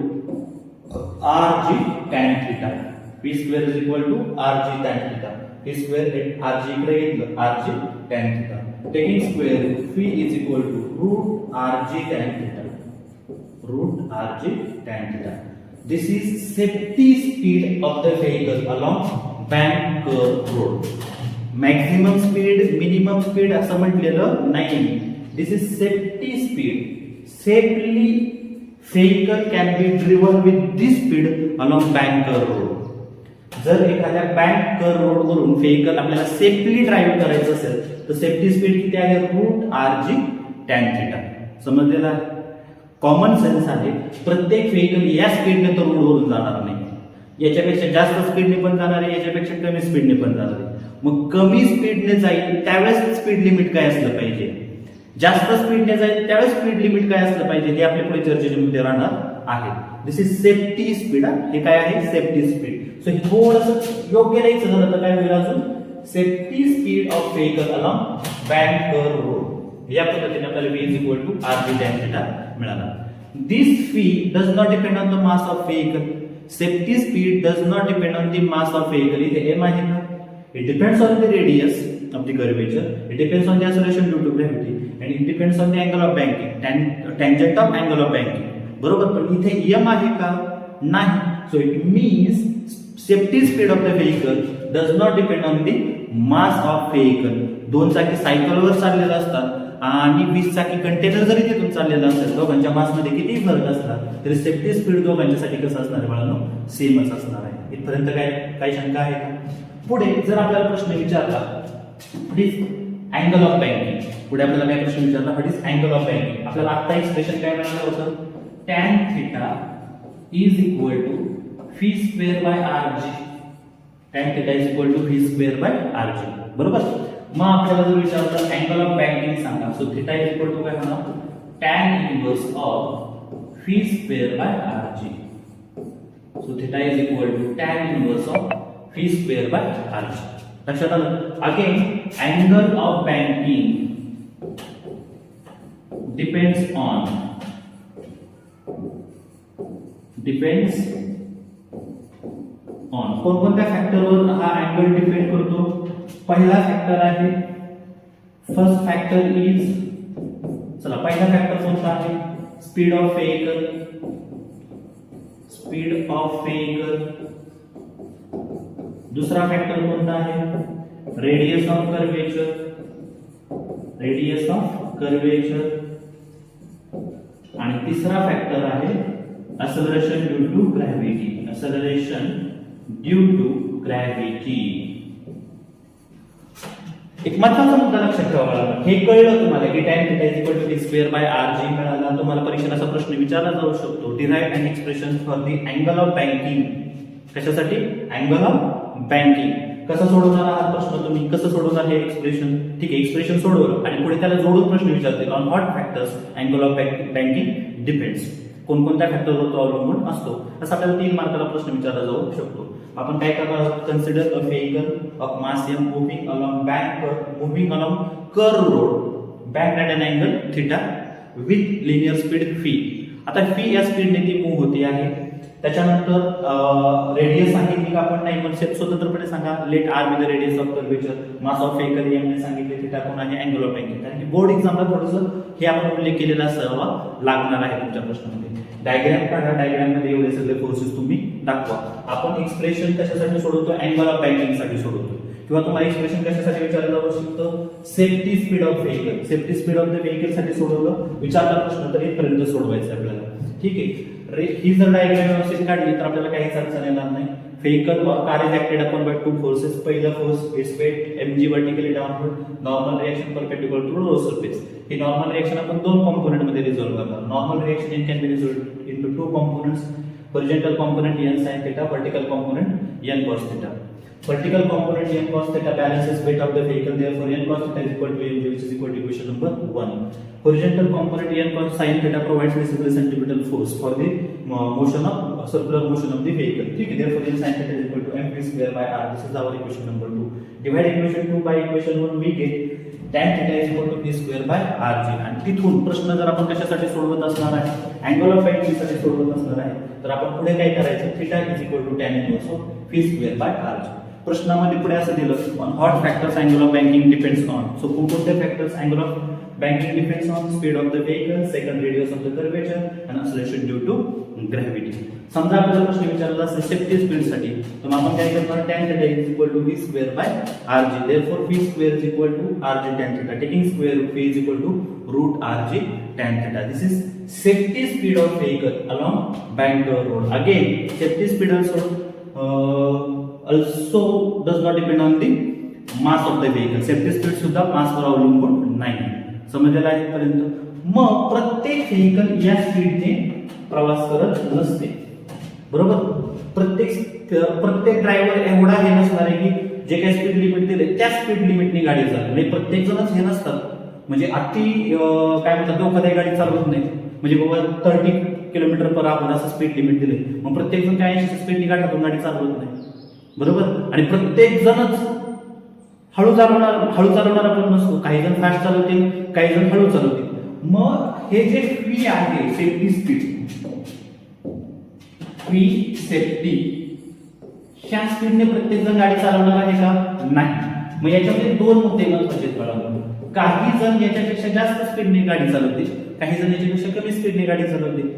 rg tan theta. v square is equal to rg tan theta. v square rg इकडे घेतलं, rg tan theta. Taking square v is equal to root rg tan theta. Root rg tan theta. This is safety speed of the vehicle along bank curve road. Maximum speed, minimum speed असं म्हटलेलं नाही. This is safety speed. Safely vehicle can be driven with this speed along bank curve road. जर एखाद्या bank curve road वरून vehicle आपल्याला safely drive करायचं असेल तर सेफ्टी स्पीड किती आहे? Root rg tan theta. समजलेलं आहे? कॉमन सेन्स आहे. प्रत्येक व्हेकल या स्पीडने तर रोडवरून जाणार नाही. याच्यापेक्षा जास्त स्पीडने पण जाणार आहे, याच्यापेक्षा कमी स्पीडने पण जाणार आहे. मग कमी स्पीडने जाईल त्यावेळेस स्पीड लिमिट काय असलं पाहिजे? जास्त स्पीडने जाईल त्यावेळेस स्पीड लिमिट काय असलं पाहिजे? हे आपल्या पुढे चर्चेचे मुद्दे राहणार आहेत. दिस इज सेफ्टी स्पीड. हे काय आहे? Safety speed. सो हे थोडंसं योग्य लिहायचं झालं तर काय होईल अजून? Safety speed of vehicle along bank curve road. या पद्धतीने आपल्याला v is equal to rg tan theta मिळाला. This v does not depend on the mass of vehicle. Safety speed does not depend on the mass of vehicle. इथे m आहे ना, It depends on the radius of the curvature. It depends on the acceleration due to gravity, and it depends on the angle of banking, tangent of angle of banking. बरोबर. पण इथे m आहे का? नाही. So it means safety speed of the vehicle does not depend on the mass of vehicle. दोन चाकी सायकलवर चाललेला असतात आणि 20 चाकी कंटेनर जरी तिथून चाललेला असेल, दोघांच्या मासमध्ये कितीही फरक असला तरी सेफ्टी स्पीड दोघांच्यासाठी कसं असणार आहे बाळांनो? सेमच असणार आहे. इथपर्यंत काय शंका आहे का? पुढे जर आपल्याला प्रश्न विचारला what is angle of banking, पुढे आपल्याला काय प्रश्न विचारला what is angle of banking, आपल्याला आता एक्सप्रेशन काय मिळालं होतं? tan theta is equal to phi square by rg. tan theta is equal to phi square by rg. बरोबर. मग आपल्याला जर विचारलं अँगल ऑफ बँकिंग सांगा, so theta is equal to काय होणार? tan inverse of phi square by rg. So theta is equal to tan inverse of phi square by rg. लक्षात आलं? Again angle of banking depends on कोणकोणत्या फॅक्टरवर हा angle depend करतो? पहिला factor आहे फर्स्ट फॅक्टर इज, चला पहिला फॅक्टर कोणता आहे? Speed of vehicle. Speed of vehicle. दुसरा फॅक्टर कोणता आहे? Radius of curvature. Radius of curvature. आणि तिसरा फॅक्टर आहे acceleration due to gravity. acceleration due to gravity. एक महत्त्वाचा मुद्दा लक्षात ठेवा मला, हे कळलं तुम्हाला की tan theta is equal to p square by rg मिळाला. तुम्हाला परीक्षेत असा प्रश्न विचारला जाऊ शकतो, derive an expression for the angle of banking. कशासाठी? Angle of banking. कसं सोडवणार हा प्रश्न तुम्ही? कसं सोडवणार हे एक्सप्रेशन? ठीक आहे, एक्सप्रेशन सोडवलं आणि पुढे त्याला जोडून प्रश्न विचारतील on what factors angle of banking depends. कोणकोणत्या फॅक्टरवर तो अवलंबून असतो. असं आपल्याला 3 मार्काला प्रश्न विचारला जाऊ शकतो. आपण काय करणार आहोत? Consider a vehicle of mass m moving along curve road bank at an angle theta with linear speed phi. आता phi या स्पीडने ती मूव्ह होते आहे. त्याच्यानंतर रेडियस आहे की आपण नाही पण स्वतंत्रपणे सांगा. Let R be the radius of curvature. Mass of vehicle m ने सांगितले, थीटा कोण आहे? Angle of banking. कारण की बोर्ड एक्झामला थोडंसं हे आपण उल्लेख केलेला असावा लागणार आहे तुमच्या प्रश्नामध्ये. डायग्राम काढा, डायग्राम मध्ये एवढे सगळे फोर्सेस तुम्ही दाखवा. आपण एक्सप्रेशन कशासाठी सोडवतो? अँगल ऑफ बँकिंग साठी सोडवतो. किंवा तुम्हाला एक्सप्रेशन कशासाठी विचारलं जाऊ शकतं? Safety speed of vehicle. Safety speed of the vehicle साठी सोडवलं. विचारला प्रश्न तर इथपर्यंत सोडवायचं आपल्याला. ठीक आहे. ही जर डायग्राम व्यवस्थित काढली तर आपल्याला काहीच अडचण येणार नाही. Vehicle car is acted upon by 2 forces. पहिला force it's weight mg vertically downward, normal reaction perpendicular to road surface. ही नॉर्मल रिएक्शन आपण 2 कॉम्पोनेंट मध्ये रिझॉल्व्ह करणार. Normal reaction can be resolved into 2 components. horizontal component n sin theta, vertical component n cos theta. Vertical component n cos theta balances weight of the vehicle, therefore n cos theta is equal to mg, which is equal to equation number 1. Horizontal component n cos sin theta provides basically centripetal force for the motion of circular motion of the vehicle. Okay, therefore n sin theta is equal to mv square by r. This is our equation number 2. Divide equation 2 by equation 1, we get tan theta is equal to p square by rg. आणि तिथून प्रश्न जर आपण कशासाठी सोडवत असणार आहे, angle of banking साठी सोडवत असणार आहे, तर आपण पुढे काय करायचं, theta is equal to tan inverse of p square by rg. प्रश्नामध्ये पुढे असं दिलं, on what factors angle of banking depends on. So कोणते factors angle of banking depends on? Speed of the vehicle, second radius of the curvature आणि acceleration due to gravity. समजा आपल्याला प्रश्न विचारला असेल सेफ्टी स्पीड साठी, तर आपण काय करणार, tan theta is equal to v square by rg. therefore v square is equal to rg tan theta. taking square root, v is equal to root rg tan theta. this is safety speed of vehicle along bank road. again safety speed also does not depend on the mass of the vehicle. safety speed सुद्धा मास वर अवलंबून नाही. समजलेलं आहे पर्यंत? मग प्रत्येक vehicle या स्पीडने प्रवास करत नसते, बरोबर. प्रत्येक ड्रायव्हर एवढा हे नसणार आहे की जे काही स्पीड लिमिट दिले त्या स्पीड लिमिटने गाडी चालते. म्हणजे प्रत्येक जणच हे नसतात, म्हणजे अति काय म्हणतात धोकादायक गाडी चालवत नाही. म्हणजे बाबा 30 किलोमीटर पर आवर असं स्पीड लिमिट दिले, मग प्रत्येक जण काय 80 स्पीडने गाडी चालवत नाही, बरोबर. आणि प्रत्येक जणच हळू चालवणारा पण नसतो. काही जण फास्ट चालवतील, काही जण हळू चालवतील. मग हे जे फी आहे सेफ्टी स्पीड, फी सेफ्टी ह्या स्पीडने प्रत्येक जण गाडी चालवणार आहे का? नाही. मग याच्यामध्ये दोन मुद्दे महत्त्वाचे कळाले. काही जण याच्यापेक्षा जास्त स्पीडने गाडी चालवतील, काही जण याच्यापेक्षा कमी स्पीडने गाडी चालवतील.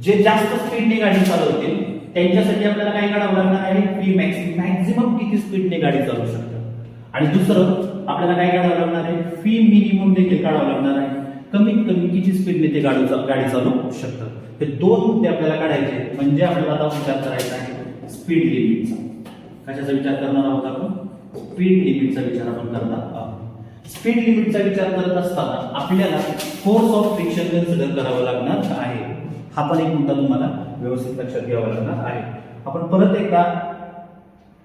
जे जास्त स्पीडने गाडी चालवतील त्यांच्यासाठी आपल्याला काय काढावं लागणार आहे? फ्री मॅक्सिमम किती स्पीडने गाडी चालवू शकतात. आणि दुसरं आपल्याला काय काढावं लागणार आहे? फी मिनिमम देखील काढावं लागणार आहे. कमीत कमी किती स्पीडने ते गाडी चालवू शकतात. हे दोन मुद्दे आपल्याला काढायचे. म्हणजे आपल्याला आता विचार करायचा आहे स्पीड लिमिटचा. कशाचा विचार करणार आहोत आपण? स्पीड लिमिटचा विचार आपण करणार आहोत. स्पीड लिमिटचा विचार करत असताना आपल्याला फोर्स ऑफ फ्रिक्शन कन्सिडर करावं लागणार आहे. हा पण एक मुद्दा तुम्हाला व्यवस्थित लक्षात घ्यावा लागणार आहे. आपण परत एकदा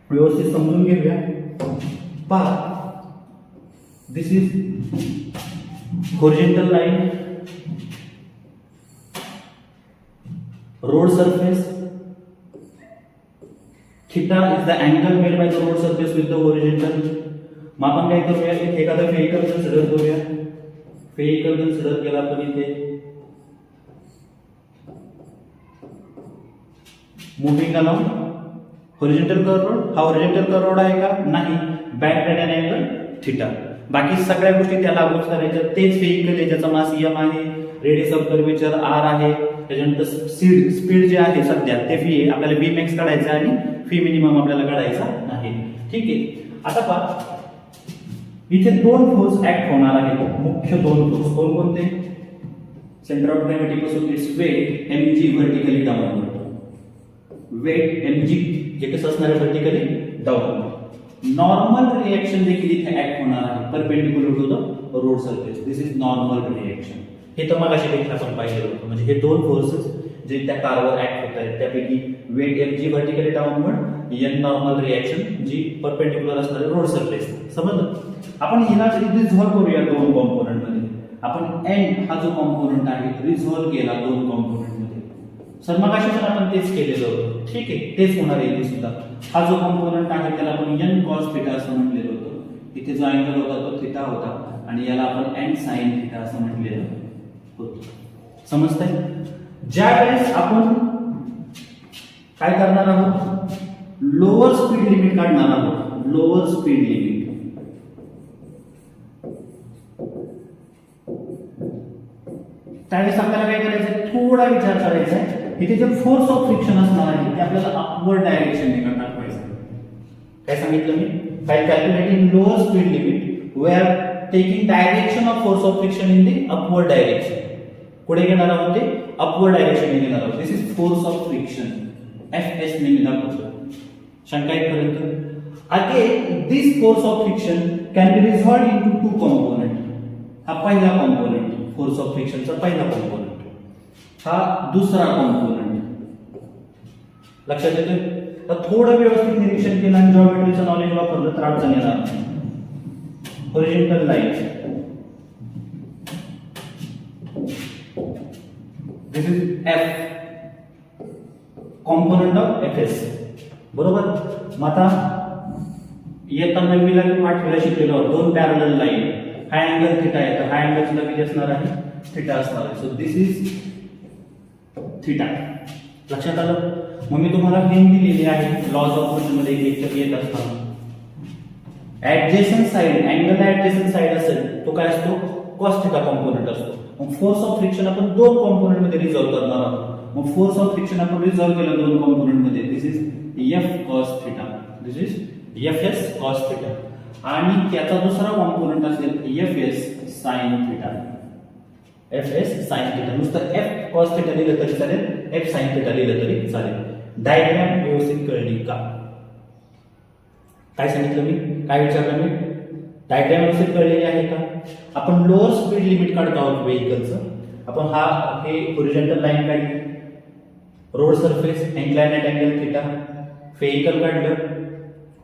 व्यवस्थित समजून घेऊया. पहा, this is horizontal line, road surface, theta is the angle made by the road surface with the horizontal. मग आपण काय करूया? इथे एखादा व्हेकल कन्सिडर करूया. व्हेकल कन्सिडर केला आपण इथे moving along horizontal curve road. हा होरिझोंटल कर्व रोड आहे का? नाही. Back red angle theta. बाकी सगळ्या गोष्टी त्या लागूच करायच्या. तेच व्हेकल आहे ज्याचा मास एम आहे, रेडियस ऑफ कर्वेचर आर आहे, त्याच्यानंतर स्पीड जे आहे सध्या ते फी आहे. आपल्याला बी मॅक्स काढायचा आणि फी मिनिमम आपल्याला काढायचा नाही. ठीक आहे. आता पहा, इथे दोन फोर्स ऍक्ट होणार आहेत. मुख्य दोन फोर्स कोणते? सेंटर ऑफ ग्रॅव्हिटी पासून its weight mg vertically downward. Weight mg जे कसं असणार आहे? Vertically downward. नॉर्मल रिएक्शन देखील इथे ऍक्ट होणार आहे perpendicular to the road surface. This is normal reaction. हे तर मगाशी देखील आपण पाहिलेलं होतं. म्हणजे हे दोन फोर्सेस जे त्या कारवर ऍक्ट होत आहेत त्यापैकी weight mg vertically downward, n normal reaction जी परपेंडिक्युलर असणार आहे रोड सरफेस. समजलं? आपण हिला रिझॉल्व करूया दोन कॉम्पोनंट मध्ये. आपण n हा जो कॉम्पोनंट आहे रिझॉल्व केला दोन कॉम्पोनंट मध्ये. सर मगाशी पण आपण तेच केलेलं होतं. ठीक आहे, तेच होणार आहे इथे सुद्धा. हा जो कॉम्पोनंट आहे त्याला आपण n cos θ असं म्हटलेलं होतं. इथे जो अँगल होता तो थिटा होता आणि याला आपण n sin θ असं म्हटलेलं होतं. समजतंय? ज्या वेळेस आपण काय करणार आहोत? लोअर स्पीड लिमिट काढणार आहोत. Lower speed limit. त्यावेळेस आपल्याला काय करायचं? थोडा विचार करायचा आहे. इथे जे फोर्स ऑफ फ्रिक्शन असणार आहे ते आपल्याला अपवर्ड डायरेक्शनने टाकवायचं. काय सांगितलं मी? By calculating lower speed limit we are taking direction of force of friction in the upward direction. कुठे घेणार आहोत? ते अपवर्ड डायरेक्शनने घेणार आहोत. This is force of friction. FS ने दाखवतो. शंका इथपर्यंत? Again this force of friction can be resolved into two component. हा पहिला कॉम्पोनंट फोर्स ऑफ फ्रिक्शनचा पहिला कॉम्पोनंट. हा दुसरा कॉम्पोनंट. लक्षात येतोय? तर थोडं व्यवस्थित निरीक्षण केलं आणि जॉमेट्रीचं नॉलेज वापरलं तर अडचण येणार नाही. Horizontal line, this is F component of F S. बरोबर? मग आता येता नववीला किंवा आठवीला शिकलेलो दोन पॅरलल लाईन. हा अँगल थिटा आहे तर हा अँगल सुद्धा किती असणार आहे? थिटा असणार आहे. So this is theta. लक्षात आलं? मग मी तुम्हाला हिंट दिलेली आहे लॉज ऑफ मोशन मध्ये एक येत असताना. Adjacent side, angle adjacent side असेल तो काय असतो? कॉस थिटा कॉम्पोनंट असतो. मग फोर्स ऑफ फ्रिक्शन आपण दोन कॉम्पोनंट मध्ये रिझॉल्व करणार आहोत. मग फोर्स ऑफ फ्रिक्शन आपण रिझॉल्व केलं दोन कॉम्पोनंट मध्ये. This is F cos theta. This is F S cos theta. आणि त्याचा दुसरा कॉम्पोनंट असेल F S sine theta. F S sine theta. नुसतं एफ कॉस थिटा लिहिलं तरी चालेल, एफ साइन थिटा लिहिलं तरी चालेल. डायग्राम व्यवस्थित कळली का? काय सांगितलं मी? काय विचारलं मी? डायग्राम व्यवस्थित कळलेली आहे का? आपण लोअर स्पीड लिमिट काढतो आहोत व्हेकलचं. आपण हे होरिझोंटल लाईन काढली, road surface, inclined at angle theta, vehicle काढलं,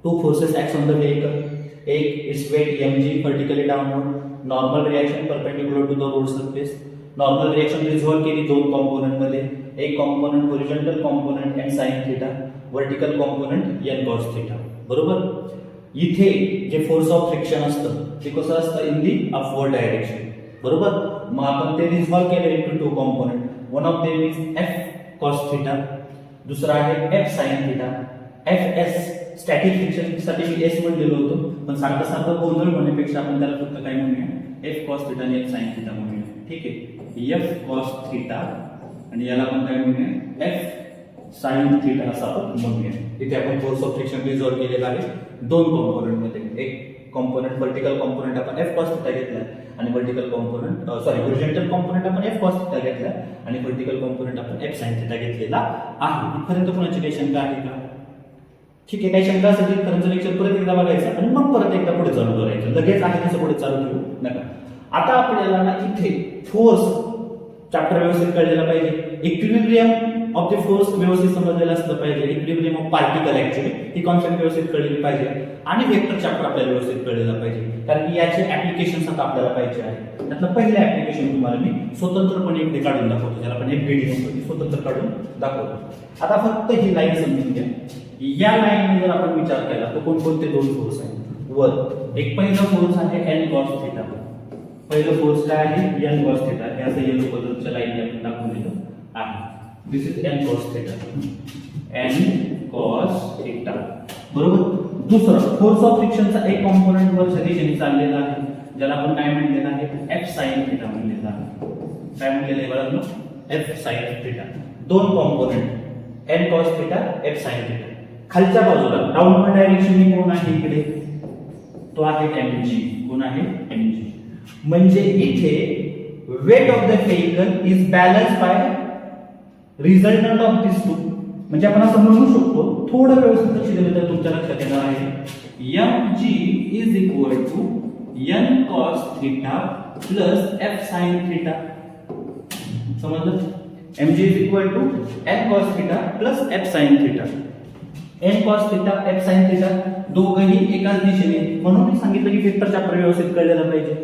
two forces act on the vehicle. एक is weight mg vertically downward, normal reaction perpendicular to the road surface. Normal reaction resolve केली दोन कॉम्पोनंट मध्ये. एक component horizontal component n sin theta, vertical component n cos theta. बरोबर? इथे जे force of friction असतं ते कसं असतं? In the upward direction. बरोबर? मग आपण ते रिझॉल्व केले into two component. One of them is f cos theta, दुसरा आहे f sin theta. F S static friction साठी मी एस म्हणलेलो होतो, पण सारखं सारखं गोंधळ म्हणण्यापेक्षा आपण त्याला फक्त काय म्हणूया एफ कॉस थिटा आणि एफ साइन थिटा म्हणूया. ठीक आहे, एफ कॉस थिटा आणि याला आपण काय म्हणूया एफ साइन थिटा असं आपण म्हणूया. इथे आपण फोर्स ऑफ फ्रिक्शन रिझॉल्व केलेला आहे दोन कॉम्पोनंट मध्ये. एक कॉम्पोनंट व्हर्टिकल कॉम्पोनंट आपण एफ कॉस थिटा घेतला आणि व्हर्टिकल कॉम्पोनंट हॉरिझॉन्टल कॉम्पोनंट आपण एफ कॉस थिटा घेतला आणि व्हर्टिकल कॉम्पोनंट आपण एफ साइन थिटा घेतलेला आहे. इथपर्यंत कोणाची काही शंका आहे का? ठीक आहे, काही शंका असेल तर इथपर्यंत लेक्चर परत एकदा बघायचं आणि मग परत एकदा पुढे चालू करायचं. लगेच आहे तसं पुढे चालू ठेवू नका. आता आपल्याला ना इथे फोर्स चॅप्टर व्यवस्थित कळलेला पाहिजे, इक्विलिब्रियम ऑफ द फोर्स व्यवस्थित समजलेलं असलं पाहिजे, equilibrium of particle actually he concept व्यवस्थित कळलेली पाहिजे आणि वेक्टर चॅप्टर आपल्याला व्यवस्थित कळलेला पाहिजे, कारण की याचे ऍप्लिकेशन्स आता आपल्याला पाहिजे आहे. त्यातलं पहिलं ऍप्लिकेशन तुम्हाला मी स्वतंत्रपणे इकडे काढून दाखवतो, ज्याला आपण एक व्हिडिओ स्वतंत्र काढून दाखवतो. आता फक्त ही लाईन समजून घ्या. या लाईन जर आपण विचार केला तर कोणकोणते दोन फोर्स आहेत वर. एक पहिला फोर्स आहे एन कॉस थिटा. पहिलं फोर्स काय आहे एन कॉस थिटा. हे असं येलो कलरच्या लाईनने आपण दाखवलेलं आहे. This is N cos theta, N cos theta बरोबर. दुसरं फोर्स ऑफ फ्रिक्शनचा एक कॉम्पोनंट वरच्या दिशेने चाललेला आहे, ज्याला आपण काय म्हणलेलं आहे एफ साइन थिटा म्हणलेला आहे. काय म्हणलेलं आहे बरोबर, एफ साइन थिटा. दोन component N cos theta F sine theta. खालच्या बाजूला डाऊनवर्ड डायरेक्शनने कोण आहे इकडे, तो आहे mg. कोण आहे mg. म्हणजे इथे weight of the vehicle is balance by resultant of this two. म्हणजे आपण असं म्हणू शकतो, थोडं व्यवस्थित लक्ष दिलं तर तुमच्या लक्षात येणार आहे mg is equal to n cos theta plus f sin theta. समजलं? mg is equal to n cos theta plus f sin theta. n cos theta f sin theta दोघंही एकाच दिशेने, म्हणून मी सांगितलं की वेक्टर चॅप्टर व्यवस्थित कळलेला पाहिजे.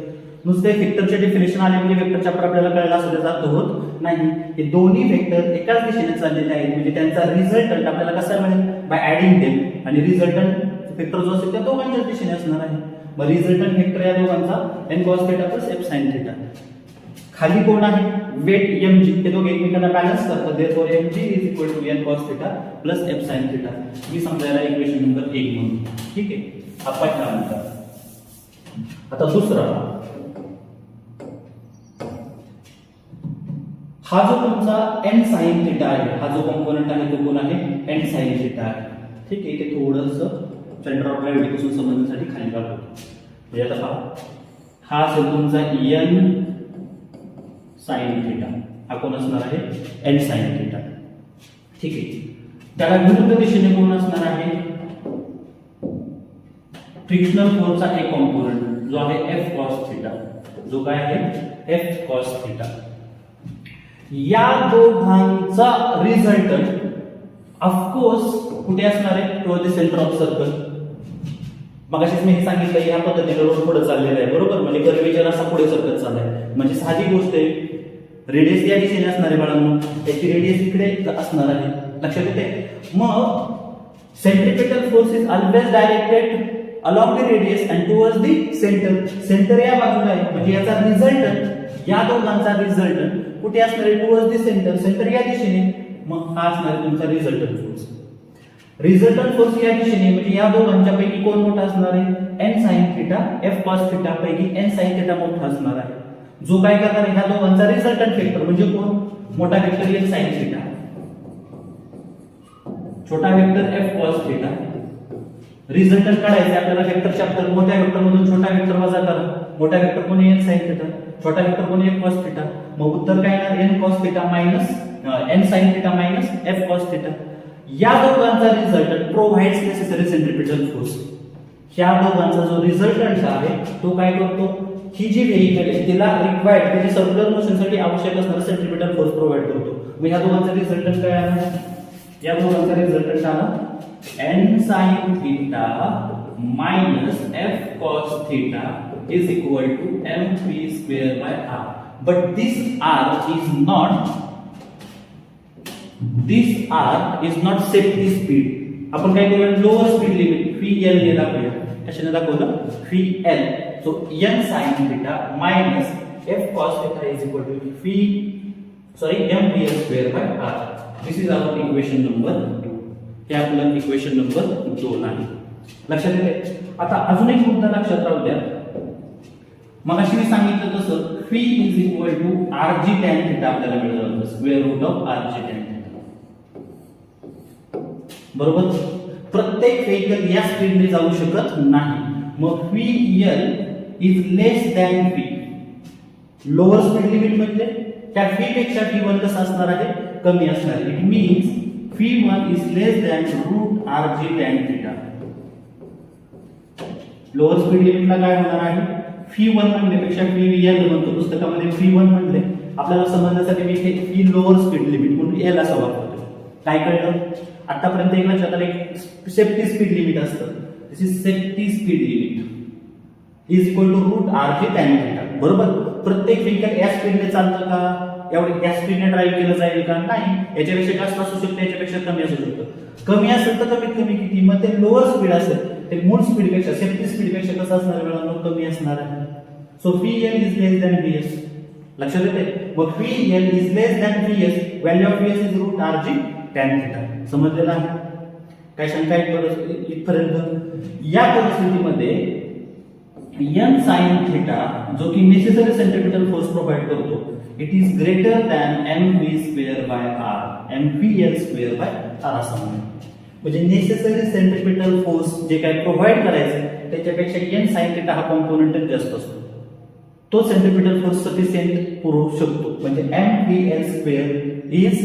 नुसते वेक्टरचे डेफिनेशन आले म्हणजे वेक्टर चॅप्टर आपल्याला कळला असं त्याचा अर्थ होत नाही. हे दोन्ही वेक्टर एकाच दिशेने चाललेले आहेत, म्हणजे त्यांचा रिझल्टंट आपल्याला कसा मिळेल बाय ऍडिंग देम, आणि रिझल्टंट वेक्टर जो असेल त्या दोघांच्याच दिशेने असणार आहे. मग रिझल्टंट वेक्टर या दोघांचा n cos theta plus f sin theta. खाली कोण आहे वेट mg, ते दोघे एकमेकांना बॅलन्स करतात. Therefore mg is equal to n cos theta plus f sin theta. मी समजायला इक्वेशन नंबर 1 म्हणून. ठीक आहे, हा पहिला नंबर. आता दुसरा, हा जो तुमचा n sin थीटा आहे, हा जो कॉम्पोनंट आहे तो कोण आहे n sin थीटा आहे. ठीक आहे, इथे थोडंसं सेंटर ऑफ ग्रॅव्हिटी पासून समजण्यासाठी खाली काढतो. म्हणजे आता हा असेल तुमचा n sin थीटा, हा कोण असणार आहे n sin थीटा. ठीक आहे, त्याला विरुद्ध दिशेने कोण असणार आहे फ्रिक्शनल फोर्सचा एक कॉम्पोनंट जो आहे f cos थीटा. जो काय आहे f cos थीटा. या दोघांचा रिझल्टंट ऑफकोर्स कुठे असणार आहे, toward the centre of circle. मगाशीच मी हे सांगितलं या पद्धतीने रोड पुढे चाललेला आहे बरोबर, म्हणजे कर्वेचर असा पुढे सरकत चाललाय. म्हणजे साधी गोष्ट आहे, रेडियस या दिशेने असणार आहे बाळांनो, त्याची रेडियस इकडे असणार आहे. लक्षात येते? मग centripetal force is always directed along the radius and towards the centre. Centre या बाजूला आहे, म्हणजे याचा रिझल्टंट, या दोघांचा रिझल्टंट कुठे असणार आहे टुवर्ड्स द सेंटर. सेंटर या दिशेने, मग हा असणार आहे तुमचा रिझल्टंट फोर्स. रिझल्टंट फोर्स या दिशेने, म्हणजे या दोघांच्या पैकी कोण मोठा असणार आहे n sin theta f cos theta पैकी n sin थीटा मोठा असणार आहे. जो काय करणार आहे ह्या दोघांचा रिझल्टंट वेक्टर म्हणजे कोण, मोठा वेक्टर n sin थीटा, छोटा vector f cos theta. Resultant काढायचे आपल्याला वेक्टर चॅप्टर. मोठ्या वेक्टर मधून छोटा वेक्टर वजा करा. मोठा वेक्टर कोण n sin थीटा, छोटा वेक्टर कोण f cos थीटा. मग उत्तर काय येणार n cos theta minus n sin theta minus f cos theta. या दोघांचा resultant provides necessary centripetal force. ह्या दोघांचा जो रिझल्टंट आहे तो काय करतो, ही जी व्हेइकल आहे तिला रिक्वायर्ड त्याची सर्क्युलर मोशनसाठी आवश्यक असणारा सेंट्रिपिटल फोर्स प्रोव्हाइड करतो. मग ह्या दोघांचा रिझल्टंट काय आला, या दोघांचा रिझल्टंट आला n sin theta minus f cos theta is equal to mp square by r. But this r is not safety speed. आपण काय करूया, लोअर स्पीड लिमिट VL ने दाखवूया. कशाने दाखवलं, VL. So n sin theta minus f cos theta is equal to mvl square by r. This is our equation number 2. हे आपलं equation number 2 आहे. लक्षात येते. आता अजून एक मुद्दा लक्षात राहू द्या. मगाशी मी सांगितलं तसं phi is equal to RG tan θ आपल्याला मिळालं square root of RG tan θ. बरोबर. प्रत्येक व्हेइकल या स्पीडने जाऊ शकत नाही. मग VL is less than fee. Lower speed limit म्हणजे त्या फी पेक्षा T1 कसं असणार आहे, कमी असणार आहे. It means V1 is less than root RG tan θ. Lower speed लिमिटला काय होणार आहे, V1 म्हणण्यापेक्षा VL म्हणतो पुस्तकामध्ये V1 म्हणले. आपल्याला समजण्यासाठी मी हे फी लोअर स्पीड लिमिट म्हणून L असा वापरतो. काय कळलं आतापर्यंत? एक लक्षात आलं, एक सेफ्टी स्पीड लिमिट असतं. This is safety speed limit is equal to root RG tan θ. बरोबर. प्रत्येक व्हेइकल या स्पीडने चालतं का, एवढे या स्पीडने ड्राईव्ह केलं जाईल का, नाही. याच्यापेक्षा जास्त असू शकतं, याच्यापेक्षा कमी असू शकतं. कमी असेल तर कमीत कमी किती, मग ते लोअर स्पीड असेल ते मूळ स्पीडपेक्षा सेफ्टी स्पीडपेक्षा कसं असणार वेळा कमी असणार आहे. So VL is less than VS. लक्षात येते. मग VL is less than VS, value of VS is root RG tan θ. समजलेलं आहे. काय शंका इथपर्यंत? या परिस्थितीमध्ये n sin θ जो की नेसेसरी सेंट्रिपिटल फोर्स प्रोव्हाइड करतो, it is greater than mv square by r, mvl square by r असं म्हणून. म्हणजे नेसेसरी सेंट्रिपिटल फोर्स जे काय प्रोव्हाइड करायचं त्याच्यापेक्षा n sin θ हा कॉम्पोनंट जास्त असतो. तो सेंट्रिपिटल फोर्स सफिशियंट पुरवू शकतो. म्हणजे mvl square is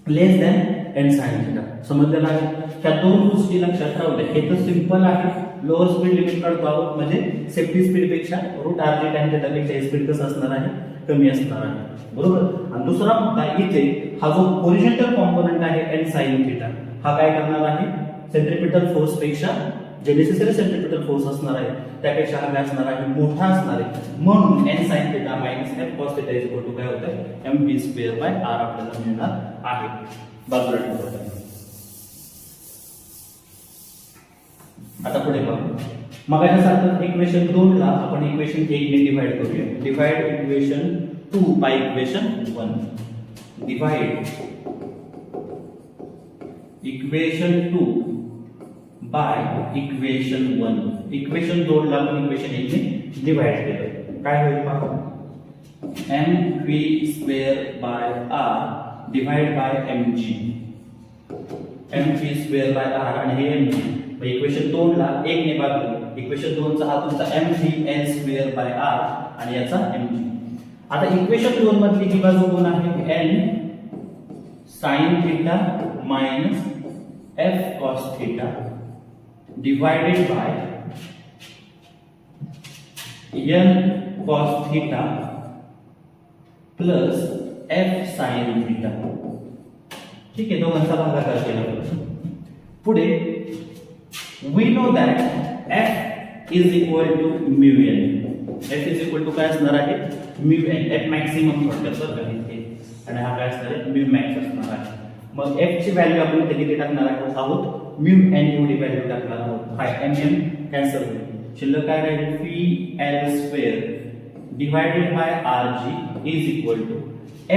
less than n sin θ. समजलेलं आहे. त्या दोन गोष्टी लक्षात राहू द्या. हे तर सिंपल आहे. लोअर स्पीड लिमिट काढतो आहोत म्हणजे सेफ्टी स्पीड पेक्षा रूट RG tan θ पेक्षा स्पीड कसं असणार आहे, कमी असणार आहे. बरोबर. आणि दुसरा मुद्दा इथे हा जो होरिझॉन्टल कॉम्पोनंट आहे n sin θ हा काय करणार आहे, सेंट्रिपिटल फोर्स पेक्षा जे नेसेसरी सेंट्रिपिटल फोर्स असणार आहे त्यापेक्षा हा काय असणार आहे, मोठा असणार आहे. म्हणून n sin θ minus f cos θ is equal to काय होतं, mv स्क्वेअर बाय r आपल्याला मिळणार आहे. बाजूला ठेवूया. आता पुढे बघू. मगाच्यासारखं इक्वेशन 2 ला आपण इक्वेशन 1 ने डिवाइड करूया. Divide equation 2 by equation 1. Divide equation 2 by equation 1. Equation 2 ला आपण इक्वेशन 1 ने डिवाइड केलं. काय होईल पहा, mv square by r divide by mg. mv square by r आणि हे mg. इक्वेशन 2 ला 1 ने भागलं. इक्वेशन 2 चा हा तुमचा mvl स्क्वेअर बाय r आणि याचा mg. आता इक्वेशन 2 मधली ही बाजू कोण आहे, n sin θ minus f cos θ divided by n cos θ plus f sin θ. ठीक आहे. दोघांचा भागाकार केला. पुढे we know that f is equal to mu n. f is equal to काय असणार आहे, mu n. f मॅक्सिमम थोडक्यात बरं का इथे, आणि हा काय असणार आहे, mu max असणार आहे. मग f ची व्हॅल्यू आपण इथे किती टाकणार आहोत, mu n एवढी व्हॅल्यू टाकणार आहोत. काय mm कॅन्सल होईल. शिल्लक काय राहील, pl square divided by rg is equal to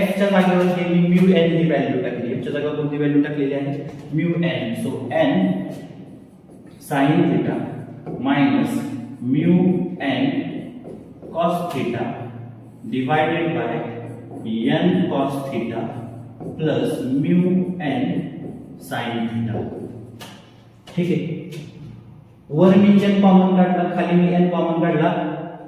f च्या जागेवर हे मी mu n ही व्हॅल्यू टाकली. f च्या जागेवर कोणती व्हॅल्यू टाकलेली आहे, mu n. So n sin θ minus mu n cos θ divided by n cos θ plus mu n sin θ. ठीक आहे. वर मी n कॉमन काढला, खाली मी n कॉमन काढला.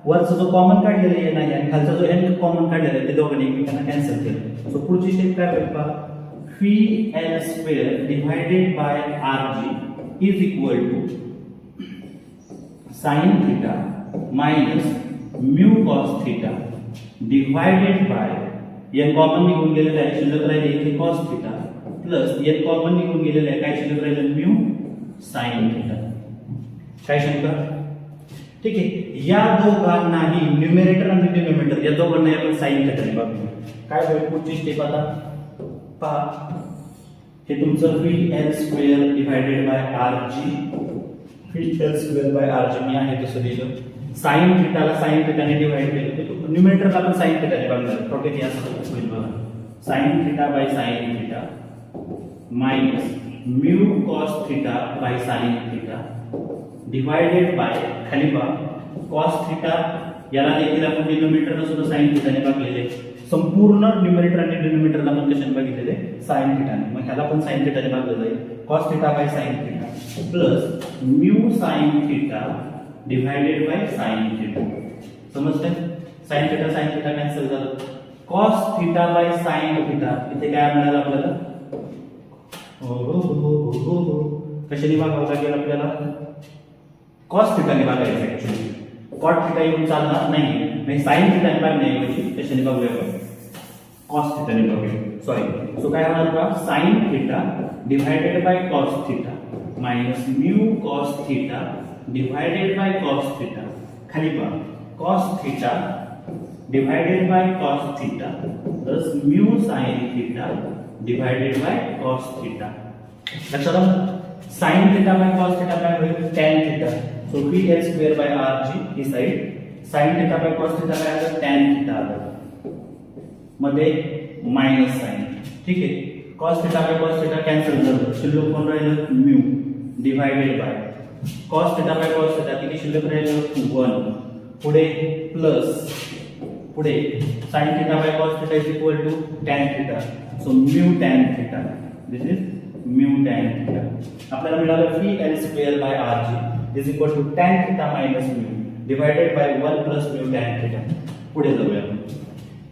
वरचा जो कॉमन काढलेला n आहे आणि खालचा जो n कॉमन काढलेला आहे ते दोघांनी एकमेकांना कॅन्सल केलं. सो पुढची स्टेप काय होईल पहा, pl square divided by rg is equal to sin θ minus mu cos θ divided by n common निघून गेलेलं आहे, शिल्लक राहिले इथे cos θ प्लस n कॉमन निघून गेलेलं आहे, काय शिल्लक राहिलं, mu sin θ. काय शंका? ठीक आहे. या दोघांनाही न्यूमरेटर आणि डिनोमिनेटर या दोघांनाही आपण sin θ ने बघूया. काय होईल पुढची स्टेप आता पहा, हे तुमचं pl square divided by rg. pl square by rg मी आहे तसं दिलं. sin θ ला sin θ ने डिवाइड केलं ते न्यूमरेटरला आपण sin θ ने बघणार. थोडक्यात या असं होईल बघा, sin θ by sin θ minus mu cos theta by sine theta divided by खाली पहा कॉस थिटा याला देखील आपण डिनोमिनेटर सुद्धा साइन थिटाने भागलेले संपूर्ण न्यूमरेटर आणि डिनोमिनेटरला आपण कशाने भागलेले साइन थिटाने मग ह्याला पण साइन थिटाने भागलं जाईल cos theta by sine theta plus mu sine theta divided bye sine theta समजते साइन थिटा कॅन्सल झालं cos theta by sine theta इथे काय मिळालं आपल्याला कशाने भागावं लागेल आपल्याला कॉस थिटाने भागायचं ऍक्च्युअली कॉट थिटा येऊन चालणार नाही म्हणजे साइन थिटाने भागण्याऐवजी कशाने भागूया आपण कॉस थिटाने भागूया सॉरी सो काय होणार का sign theta divided by cos theta minus mu cos theta divided by cos theta खाली पहा cos theta divided by cos theta plus mu sine theta divided by cos theta लक्षात आलं sign theta by cos theta काय होईल tan theta so pl square by rg he side sign theta by cos theta काय आलं tan theta आलं मध्ये minus sine ठीक आहे cos theta by cos theta cancel झालं शिल्लक कोण राहिलं mu divided by cos theta by cos theta किती शिल्लक राहिलं 1 पुढे प्लस पुढे sine theta by cos theta is equal to tan theta so mu tan theta this is mu tan theta आपल्याला मिळालं pl square by rg is equal to tan theta minus mu divided by 1 plus mu tan theta पुढे जाऊया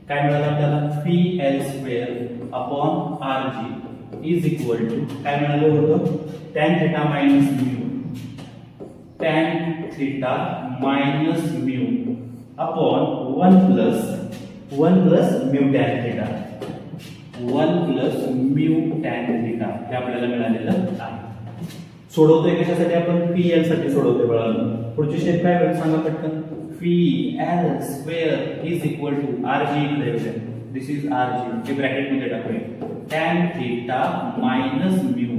काय मिळालं आपल्याला pl square upon rg is equal to काय मिळालं होतं tan theta minus mu tan theta minus mu upon 1 plus mu tan theta 1 plus mu tan theta हे आपल्याला मिळालेलं आहे सोडवतोय कशासाठी आपण pl साठी सोडवतोय बाळांनो पुढची स्टेप काय होईल सांगा पटकन pl square is equal to rg इकडे दिस इज rg हे ब्रॅकेट मध्ये टाकूया tan theta minus mu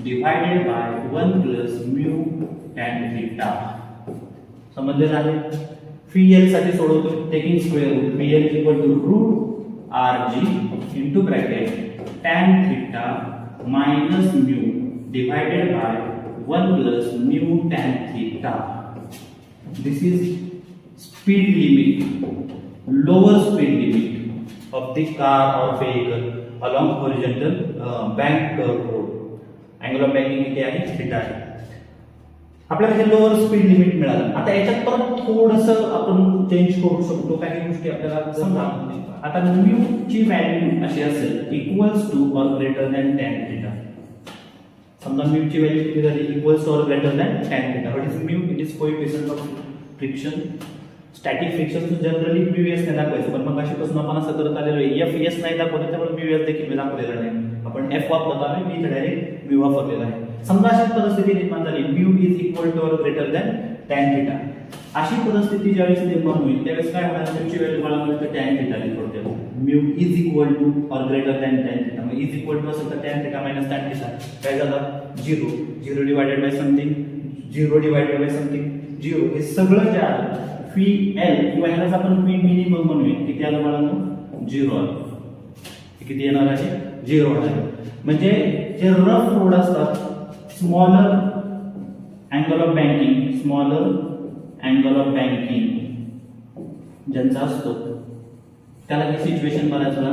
divided by 1 plus mu tan theta समजलेलं आहे pl साठी सोडवतोय taking square root pl is equal to root rg into bracket tan theta minus mu divided by 1 plus mu tan theta. This is speed limit, lower speed limit of the car or vehicle along horizontal bank curve road. Angle of banking किती आहे theta आहे आपल्याला हे lower speed limit मिळालं आता याच्यात परत थोडंसं आपण चेंज करू शकतो काही गोष्टी आपल्याला समजा आता म्यू ची व्हॅल्यू अशी असेल equals to or greater than tan theta समजा म्यू ची व्हॅल्यू किती झाली equals to or greater than tan theta what is mu it is coefficient of friction static friction generally mu s ने दाखवायचं पण मग अशीपासून आपण असं करत आलेलो आहे एफएस नाही दाखवलं त्यामुळे म्यूएस देखील मी दाखवलेला नाही आपण एफ वापरत आलोय मी डायरेक्ट म्यू वापरलेला आहे समजा अशी परिस्थिती निर्माण झाली mu is equal to or greater than tan theta अशी परिस्थिती ज्यावेळेस निर्माण होईल त्यावेळेस काय होणार म्यूची व्हॅल्यू मला मिळते tan थिटा लिहितो mu is equal to or greater than tan theta मग इज इक्वल टू असेल तर tan theta minus tan theta काय झालं 0 divided by something 0 divided by something 0 हे सगळं जे आहे फी एल किंवा ह्यालाच आपण फी मिनिमम म्हणूया किती आलं मला 0 आलं किती येणार आहे 0 होणार म्हणजे जे रफ रोड असतात स्मॉलर अँगल ऑफ बँकिंग ज्यांचा असतो त्याला ही सिच्युएशन बऱ्याच वेळा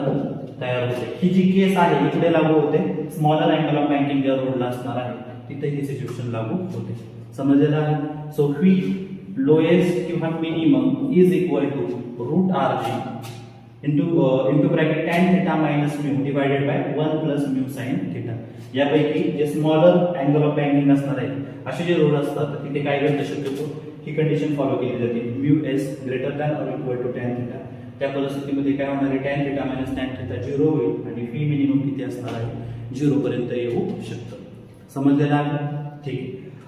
तयार होते ही जी केस आहे इकडे लागू होते स्मॉलर अँगल ऑफ बँकिंग ज्या रोडला असणार आहे तिथे ही सिच्युएशन लागू होते समजलेलं आहे सो फी लोएस्ट किंवा minimum is equal to root rg into bracket tan theta minus mu divided by 1 plus mu sin theta यापैकी जे स्मॉलर अँगल ऑफ बँकिंग असणार आहे असे जे रोड असतात तिथे काय घडतं शक्यतो ही कंडिशन फॉलो केली जाते mu S greater than or equal to tan theta त्या परिस्थितीमध्ये काय होणार आहे tan theta minus tan theta 0 होईल आणि फी मिनिमम किती असणार आहे 0 पर्यंत येऊ शकतं समजलेलं आहे ठीक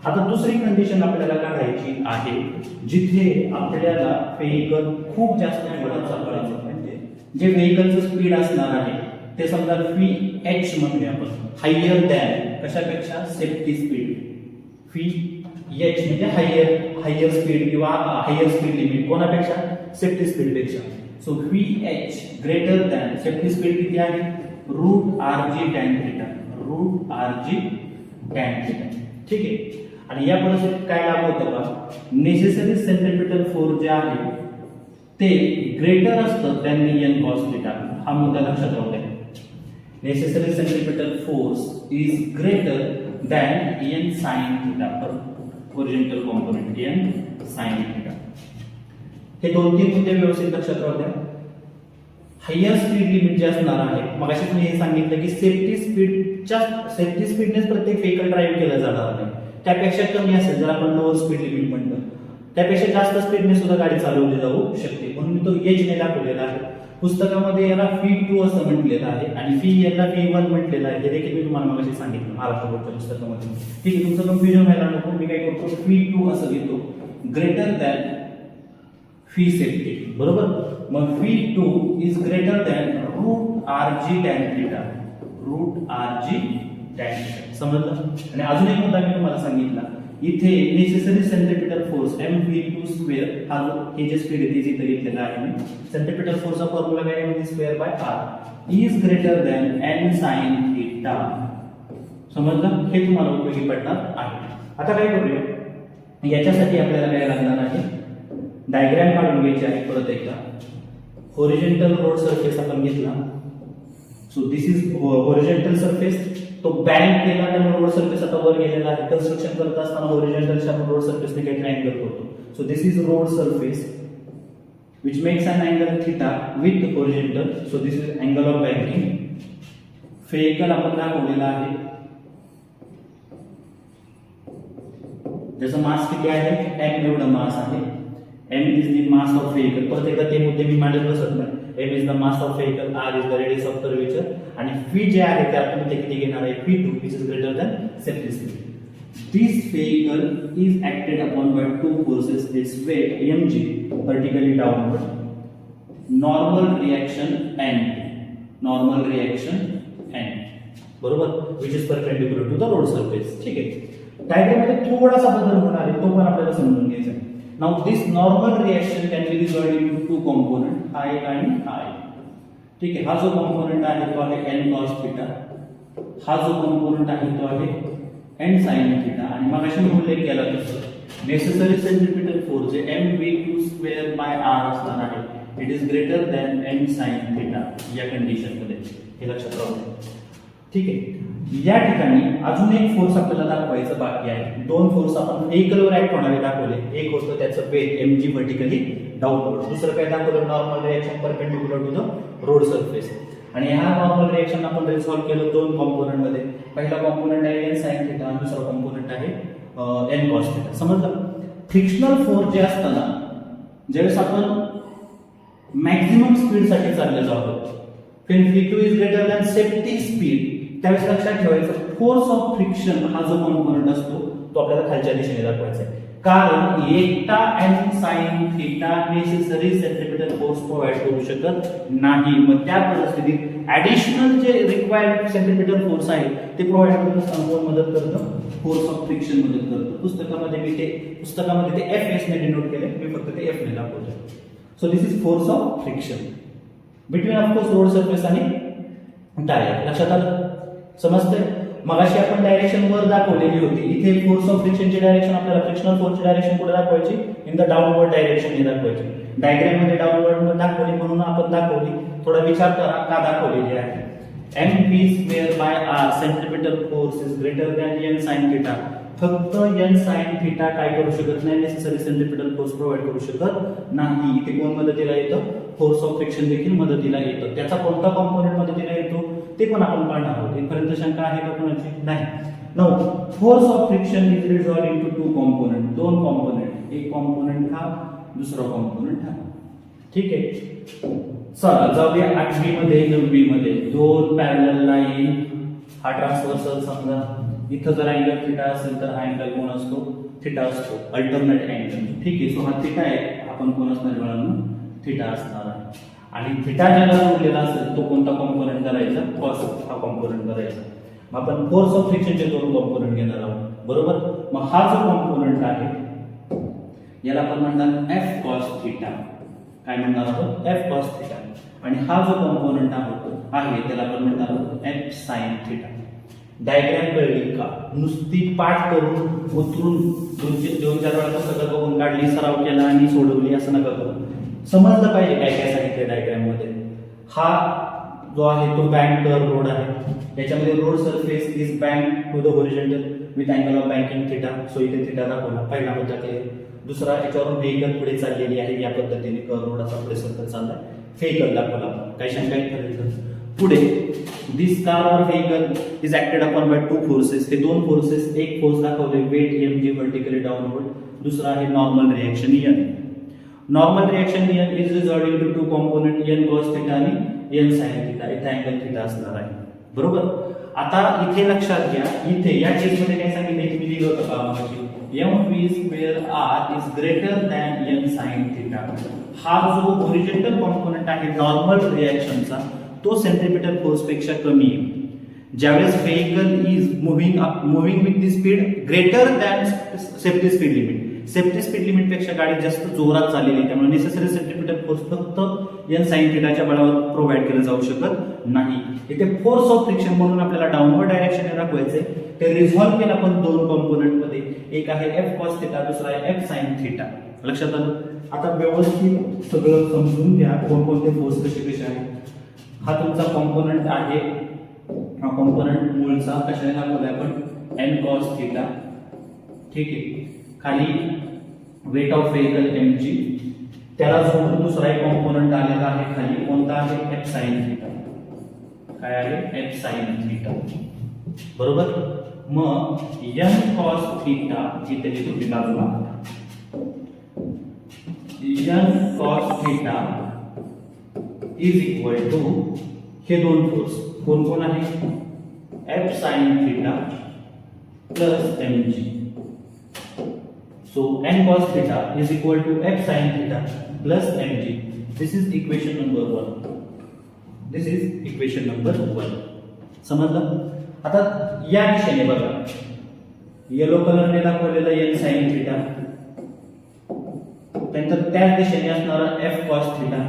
आता दुसरी कंडिशन आपल्याला काढायची आहे जिथे आपल्याला व्हेइकल खूप जास्त वेगात चालवायचं म्हणजे जे व्हेइकलचं स्पीड असणार आहे ते समजा फी एच म्हणूया आपण हायर दॅन कशापेक्षा सेफ्टी स्पीड फी एच म्हणजे हायर स्पीड किंवा हायर स्पीड लिमिट कोणापेक्षा सेफ्टी स्पीड पेक्षा so V H greater than safety speed किती आहे root rg tan theta root rg tan theta. ठीक आहे. आणि या परिस्थितीत काय लागू होतं का, नेसेसरी सेंट्रिपिटल फोर्स जे आहे ते ग्रेटर असतं दॅन एन कॉस थिटा. हा मुद्दा लक्षात राहू द्या. Necessary centripetal force is greater than N sine theta for horizontal component N sine theta. हे 2-3 मुद्दे व्यवस्थित लक्षात राहू द्या. हायर स्पीड लिमिट जे असणार आहे, मगाशी मी हे सांगितलं की सेफ्टी स्पीडनेच प्रत्येक व्हेकल ड्राईव्ह केलं जाणार नाही, त्यापेक्षा कमी असेल जर आपण लोअर स्पीड लिमिट म्हणलं, त्यापेक्षा जास्त स्पीडने सुद्धा गाडी चालवली जाऊ शकते. म्हणून मी तो एज ने दाखवलेला आहे. पुस्तकामध्ये याला फी 2 असं म्हटलेलं आहे आणि फी याला फी 1 म्हटलेलं आहे. हे देखील मी तुम्हाला मगाशी सांगितलं महाराष्ट्र बोर्डच्या पुस्तकामध्ये. ठीक आहे, तुमचं कन्फ्युजन व्हायला नको. मी काय करतो, फी 2 असं घेतो, ग्रेटर दॅन फी सेफ्टी. बरोबर. मग phi 2 is greater than root R G tan theta. Root R G tan theta. समजलं. आणि अजून एक मुद्दा मी तुम्हाला सांगितला, इथे नेसेसरी सेंट्रिपिटल फोर्स mv2 हा जो हे जे स्पीड आहे ते इथे घेतलेला आहे मी. सेंट्रिपिटल फोर्सचा फॉर्म्युला काय आहे, mv square by r is greater than n sin theta. समजलं. हे तुम्हाला उपयोगी पडणार आहे. आता काय करूया, याच्यासाठी आपल्याला काय लागणार आहे, डायग्राम काढून घ्यायची आहे. परत एकदा होरिझॉन्टल रोड सरफेस आपण घेतला. So this is horizontal surface. तो बँक केला त्यामुळे रोड सरफेस आता वर गेलेला आहे. कन्स्ट्रक्शन करत असताना होरिझॉन्टलच्या रोड सरफेसने काही ट्रायंगल करतो. So this is road surface which makes an angle theta with horizontal. So this is angle of banking. Vehicle आपण दाखवलेला आहे. ज्याचं मास किती आहे, m एवढं मास आहे. m is the mass of vehicle. परत एकदा ते मुद्दे मी मांडत बसत नाही. m is the mass of vehicle, r is the radius of curvature आणि फी जे आहे ते आपण इथे किती घेणार आहे, fee 2 which is greater than safety speed. This vehicle is acted upon by 2 forces. Its weight mg vertically downward, normal reaction n, बरोबर, which is perpendicular to the road surface. ठीक आहे. डायग्राम मध्ये थोडासा बदल होणार आहे, तो पण आपल्याला समजून घ्यायचा आहे. Now this normal reaction can be divided into 2 components, I आणि I. ठीक आहे. हा जो कॉम्पोनंट आहे तो आहे n cos theta. हा जो कॉम्पोनंट आहे तो आहे n sin theta. आणि मगाशी मी उल्लेख केला तसं नेसेसरी सेंट्रिपिटल फोर्स जे mv2 by r असणार आहे, it is greater than n sin theta या कंडिशन मध्ये. हे लक्षात राहू द्या. ठीक आहे. या ठिकाणी अजून एक फोर्स आपल्याला दाखवायचं बाकी आहे. 2 फोर्स आपण व्हेइकलवर ऍक्ट होणारे दाखवले. एक होतं त्याचं वेट mg व्हर्टिकली डाऊनवर्ड, दुसरं काय दाखवलं, normal reaction perpendicular to the road surface. आणि हा नॉर्मल रिएक्शन आपण रिसॉल्व्ह केलं 2 कॉम्पोनंट मध्ये. पहिला कॉम्पोनंट आहे n sin theta आणि दुसरा कॉम्पोनंट आहे n cos theta. समजलं. फ्रिक्शनल फोर्स जे असताना ज्यावेळेस आपण मॅक्झिमम स्पीड साठी चालले आहोत, v2 is greater than safety speed, त्यावेळेस लक्षात ठेवायचं फोर्स ऑफ फ्रिक्शन हा जो कॉम्पोनंट असतो तो आपल्याला खालच्या दिशेने दाखवायचा आहे. कारण एकटा n sin theta necessary centripetal force provide करू शकत नाही. मग त्या परिस्थितीत ऍडिशनल जे रिक्वायर्ड सेंट्रिपिटल फोर्स आहे ते प्रोव्हाइड करत असताना कोण मदत करतं, फोर्स ऑफ फ्रिक्शन मदत करतं. पुस्तकामध्ये ते Fs ने डिनोट केले, मी फक्त ते F ने दाखवतो. So this is force of friction between of course road surface आणि टायर. लक्षात आलं, समजतंय. मगाशी आपण डायरेक्शन वर दाखवलेली होती. इथे फोर्स ऑफ फ्रिक्शनची डायरेक्शन आपल्याला फ्रिक्शनल फोर्सची डायरेक्शन कुठे दाखवायची, इन द डाऊनवर्ड डायरेक्शन ने दाखवायची. डायग्राम मध्ये डाऊनवर्ड दाखवली म्हणून आपण दाखवली. थोडा विचार करा का दाखवलेली आहे. mv2 by r centripetal force is greater than n sin theta. फक्त n sin theta काय करू शकत नाही, नेसेसरी सेंट्रिपिटल फोर्स प्रोव्हाइड करू शकत नाही. इथे कोण मदतीला येतं, फोर्स ऑफ फ्रिक्शन देखील मदतीला येतं. त्याचा कोणता कॉम्पोनंट मदतीला येतो ते पण आपण पाहणार आहोत. इथपर्यंत शंका आहे का कोणाची? नाही. Now force of friction is resolved into 2 component, 2 component. एक कॉम्पोनंट हा, दुसरा कॉम्पोनंट हा. ठीक आहे. चला जाऊया 8वी मध्ये 9वी मध्ये. 2 पॅरलल लाईन, हा ट्रान्सव्हर्सल समजा. इथं जर अँगल थिटा असेल तर हा अँगल कोण असतो, थिटा असतो, अल्टरनेट अँगल. ठीक आहे. सो हा थिटा आहे, आपण कोण असणार बाळांनो, थिटा असणार आहे. आणि थिटा ज्याला जोडलेला असेल तो कोणता कॉम्पोनंट करायचा, कॉस हा कॉम्पोनंट करायचा. मग आपण फोर्स ऑफ फ्रिक्शनचे 2 कॉम्पोनंट घेणार आहोत. बरोबर. मग हा जो कॉम्पोनंट आहे याला आपण म्हणणार F cos theta. काय म्हणणार आहोत, F cos theta. आणि हा जो कॉम्पोनंट आहे त्याला आपण म्हणणार आहोत F sin theta. डायग्राम कळली का? नुसती पाठ करून उतरून दोन चार वेळा पुस्तकं बघून काढली, सराव केला आणि सोडवली असं नका करू. समजलं पाहिजे काय काय सांगितलं डायग्राम मध्ये. हा जो आहे तो बँक कर्व रोड आहे. याच्यामध्ये road surface is bank to the horizontal with angle of banking theta. So इथे थिटा दाखवला, पहिला मुद्दा क्लिअर. दुसरा, याच्यावरून व्हेकल पुढे चाललेली आहे या पद्धतीने, कर्व रोड असा पुढे सरकत चाललाय. व्हेकल दाखवला, काही शंका करायचं. पुढे दिस कार और vehicle is acted upon by two forces. हे दोन फोर्सेस, एक फोर्स दाखवले वेट mg व्हर्टिकली डाऊनवर्ड, दुसरा आहे normal reaction n. Normal reaction n is resolved into two component n cos theta आणि n sin थीटा. इथे angle theta असणार आहे. बरोबर. आता इथे लक्षात घ्या, इथे या केस मध्ये काय सांगितलं मी लिहिलं होतं का, mv square r is greater than n sin theta. हा जो होरिझॉन्टल कॉम्पोनंट आहे नॉर्मल रिएक्शनचा, तो सेंट्रिपिटल फोर्स पेक्षा कमी आहे. ज्यावेळेस vehicle is moving with the speed greater than safety speed limit. Safety speed limit पेक्षा गाडी जास्त जोरात चाललेली आहे, त्यामुळे नेसेसरी सेंट्रिपिटल फोर्स फक्त n sin थीटाच्या बळावर प्रोव्हाइड केलं जाऊ शकत नाही. इथे फोर्स ऑफ फ्रिक्शन म्हणून आपल्याला डाऊनवर्ड डायरेक्शन दाखवायचे. ते रिझॉल्व्ह केलं आपण दोन कॉम्पोनंट मध्ये, एक आहे f cos थीटा, दुसरा आहे f sin थीटा. लक्षात आलं. आता व्यवस्थित सगळं समजून घ्या कोणकोणते फोर्स कसे कसे आहेत. हा तुमचा कॉम्पोनंट आहे, हा कॉम्पोनंट मूळचा कशाने दाखवलाय आपण n cos थीटा. ठीक आहे. खाली वेट ऑफ व्हेकल mg, त्याला जोडून दुसरा एक कॉम्पोनंट आलेला आहे खाली, कोणता आहे f sin थीटा. काय आहे f sin थीटा. बरोबर. मग n cos थीटा इथे तुम्ही बाजूला n cos theta is equal to हे दोन फोर्स कोण कोण आहे, f sin theta plus mg. So n cos theta is equal to f sin theta plus mg. This is equation number 1. This is equation number 1. समजलं. आता या दिशेने बघा, येलो कलरने दाखवलेलं n sin theta, त्यानंतर त्याच दिशेने असणारा f cos theta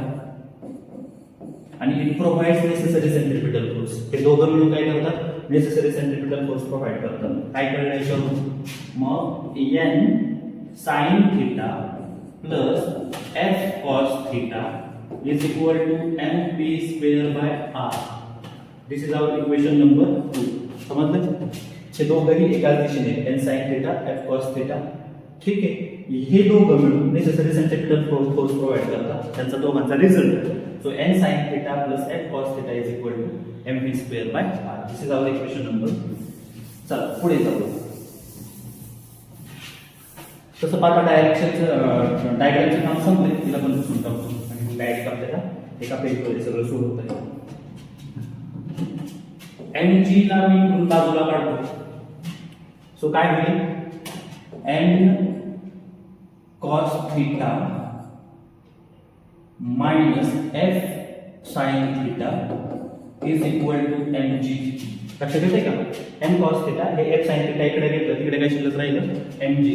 आणि it provides necessary centripetal force. हे दोघं मिळून काय करतात, नेसेसरी सेंट्रिपिटल फोर्स प्रोव्हाइड करतात. काय करायचं मग n sin theta plus f cos theta is equal to mp square by r. This is our equation number 2. समजलं. हे दोघंही एकाच दिशेने n sin theta f cos theta. ठीक आहे. हे दोघं मिळून नेसेसरी सेंट्रिपिटल फोर्स प्रोव्हाइड करतात, त्यांचा दोघांचा result. So n sin theta plus f cos theta is equal to mp square by r. This is our equation number. चला पुढे जाऊ. तसं पाहता डायरेक्शनचं डायग्रामचं काम संपले, तिला पण पुसून टाकतो आणि डायरेक्ट आपल्याला एका पेजमध्ये सगळं सोडवता येईल. mg ला मी बाजूला काढतो. सो काय होईल, n cos theta minus f sin theta is equal to mg. लक्षात येते का, n cos थीटा हे f sin थीटा इकडे घेतलं, तिकडे काय शिल्लक राहिलं mg.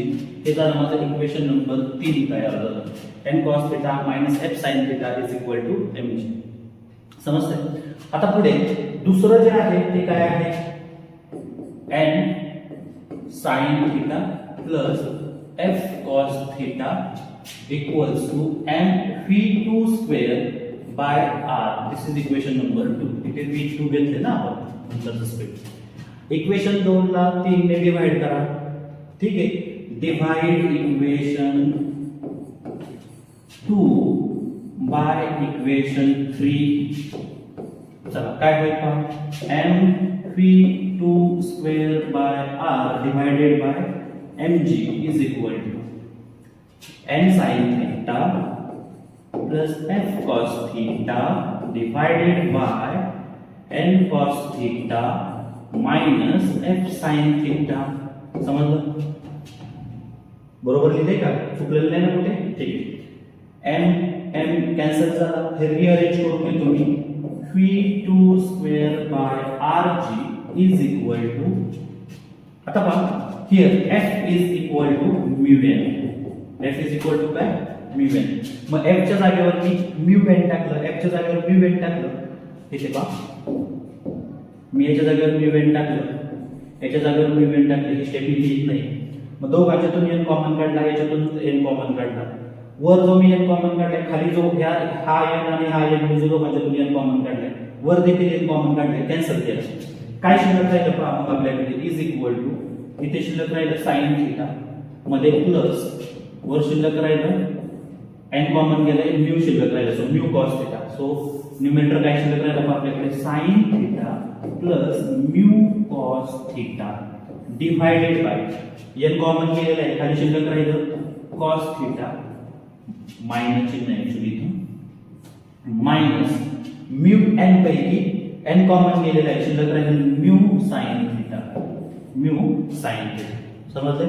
हे झालं माझं इक्वेशन नंबर 3 तयार झालं. n cos theta minus f sin theta is equal to mg. समजतंय. आता पुढे दुसरं जे आहे ते काय आहे, n sin theta plus f cos theta equals to mv2 square by r. This is equation number 2. इथे v2 घेतले ना आपण नंतरचं स्पीड. इक्वेशन 2 ला 3 ने डिवाइड करा. ठीक आहे. Divide equation 2 by equation 3. चला काय होईल पहा, mv2 square by r divided by mg is equal to n sin theta plus f cos theta divided by n cos theta minus f sin theta. समजलं. बरोबर लिहिले का, चुकलेलं नाही ना कुठे. ठीक आहे. m कॅन्सल झाला, हे रिअरेंज करून घेतो मी. v2 square by rg is equal to, आता पहा here f is equal to μn. f is equal to काय, μn. मग f च्या जागेवर मी μn टाकलं, f च्या जागेवर μn टाकलं. इथे पहा मी याच्या जागेवर μn टाकलं. याच्या जागेवर मी एन टाकले, ही स्टेप मी लिहित नाही. मग दोघांच्यातून एन कॉमन काढला, याच्यातून एन कॉमन काढला. वर जो मी एन कॉमन काढलाय, खाली जो हा एन आणि हा एन मी जो दोघांच्यातून एन कॉमन काढलाय, वर देखील एन कॉमन काढले, कॅन्सल केलं. काय शिल्लक राहिलं पहा मग आपल्याकडे, इज इक्वल टू इथे शिल्लक राहिलं साइन थिटा मध्ये प्लस वर शिल्लक राहिलं एन कॉमन गेलं, म्यू शिल्लक राहिलं, so mu cos theta. So numerator काय शिल्लक राहिलं पहा आपल्याकडे, sine theta plus mu cos theta divided by N common केलेलं आहे, खाली शिल्लक राहिलं कॉस थिटा मायनस चिन्ह ऍक्च्युअली मायनस म्यू एन पैकी एन कॉमन केलेलं आहे, शिल्लक राहील mu sine theta, mu sine theta. समजलंय?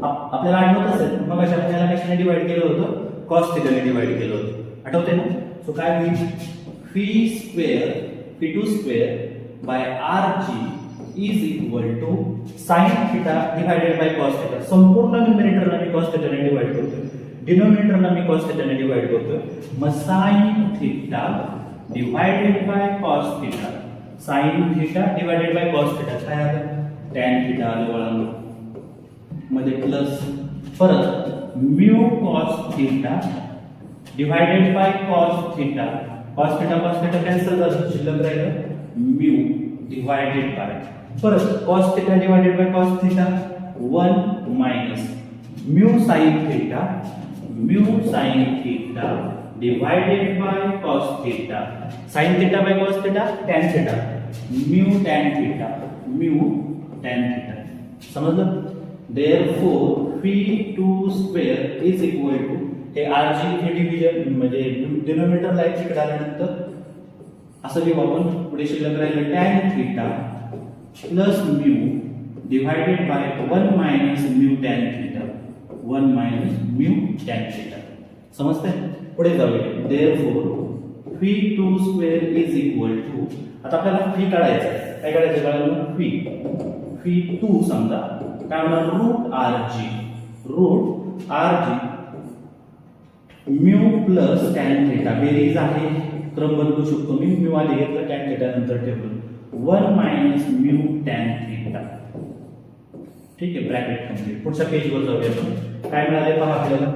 आपल्याला आठवत असेल मग आपल्याला कशाने डिवाइड केलं होतं, कॉस थिटाने डिवाइड केलं होतं, आठवते ना? सो काय होईल, phi square phi two square by R G is equal to sine theta divided by cos theta. संपूर्ण न्यूमरेटरला मी कॉस थिटाने डिवाइड करतोय, डिनोमिनेटरला मी कॉस थिटाने डिवाइड करतोय. मग sine theta divided by cos theta, sine theta divided by cos theta काय आलं, tan theta आलं वळांवर मध्ये प्लस परत mu cos theta divided by cos theta, cos theta cancel झालं, शिल्लक राहिलं म्यू डिवाइडेड बाय परत cos theta divided by cos theta 1 minus mu sine theta divided by cos theta, sine theta by cos theta tan theta, mu tan theta. समजलं? Therefore phi two square is equal to हे R G हे division म्हणजे डिनोमिनेटरला इकडे आल्यानंतर असं लिहू आपण, पुढे शिल्लक राहिलं tan theta plus mu divided by 1 minus mu tan theta, 1 minus mu tan theta. समजतंय? पुढे जाऊया. Therefore phi two square is equal to, आता आपल्याला फी काढायचं आहे, काय काढायचं कळलं, फी टू समजा काय होणार, root R G mu plus tan theta, बेरीज आहे क्रम बदलू शकतो मी, म्यू आधी घेतलं टॅन थिटा नंतर ठेवलं 1 मायनस म्यू टॅन थिटा. ठीक आहे, ब्रॅकेट कंप्लीट. पुढच्या पेजवर जाऊया आपण. काय मिळाले पहा आपल्याला,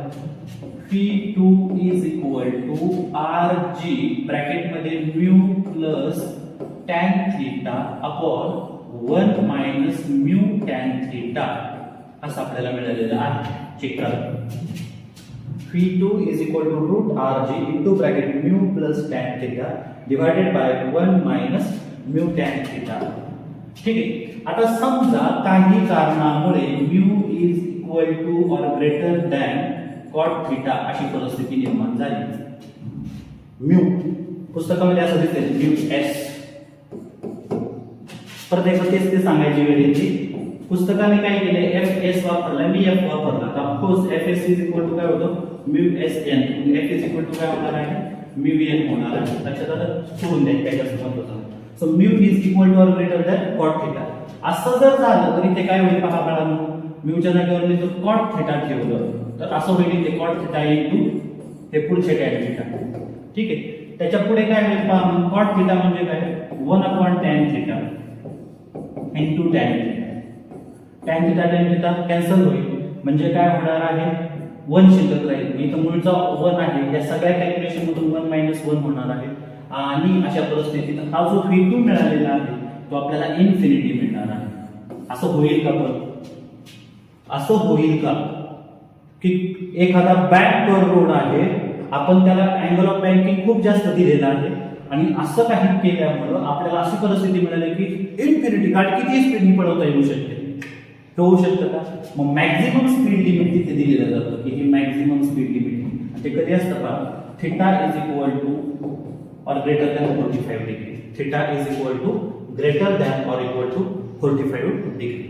V two is equal to R G bracket मध्ये mu plus tan theta upon 1 minus mu tan theta असं आपल्याला मिळालेलं आहे. चेक करा. V two is equal to root R G into bracket mu plus tan theta divided by 1 minus mu tan theta. ठीक आहे. आता समजा काही कारणामुळे mu is equal to or greater than cot theta अशी परिस्थिती निर्माण झाली. म्यू पुस्तकामध्ये असं दिसेल म्यू एस, परत एकदा तेच ते सांगायची वेळ येते. पुस्तकाने काय केले, एफ एस वापरला, मी एफ वापरला. तर of course F S is equal to काय होतं, mu S N. F is equal to काय होणार आहे, म्यू एन होणार आहे. लक्षात आलं, सोडून द्या काय जास्त महत्त्वाचं. So mu is equal to or greater than cot theta. असं जर झालं तर इथे काय होईल पहा बाळांनो, म्यूच्या जागेवर मी जर कॉट थिटा ठेवलं तर असं होईल इथे कॉट थिटा इंटू हे पुढचे टॅन थिटा. ठीक आहे. त्याच्या पुढे काय होईल पहा, कॉट थिटा म्हणजे काय, 1 upon tan theta into tan theta. Tan theta cancel होईल म्हणजे काय होणार आहे, 1 शिल्लक राहील. मी इथं मूळचा 1 आहे, या सगळ्या कॅल्क्युलेशन मधून 1 मायनस 1 होणार आहे. आणि अशा परिस्थितीत हा जो V2 मिळालेला आहे तो आपल्याला इन्फिनिटी मिळणार आहे. असं होईल का, पण असं होईल का की एखादा बँक कर रोड आहे, आपण त्याला अँगल ऑफ बँकिंग खूप जास्त दिलेला आहे आणि असं काही केल्यामुळं आपल्याला अशी परिस्थिती मिळाली की इन्फिनिटी गाडी किती स्पीडने पळवता येऊ शकते, होऊ शकतं का? मग मॅक्झिमम स्पीड लिमिट तिथे दिलेलं जातं की ही मॅक्झिमम स्पीड लिमिट. ते कधी असतं पहा, theta is equal to or greater than 45 degree. Theta is equal to greater than or equal to 45 degree.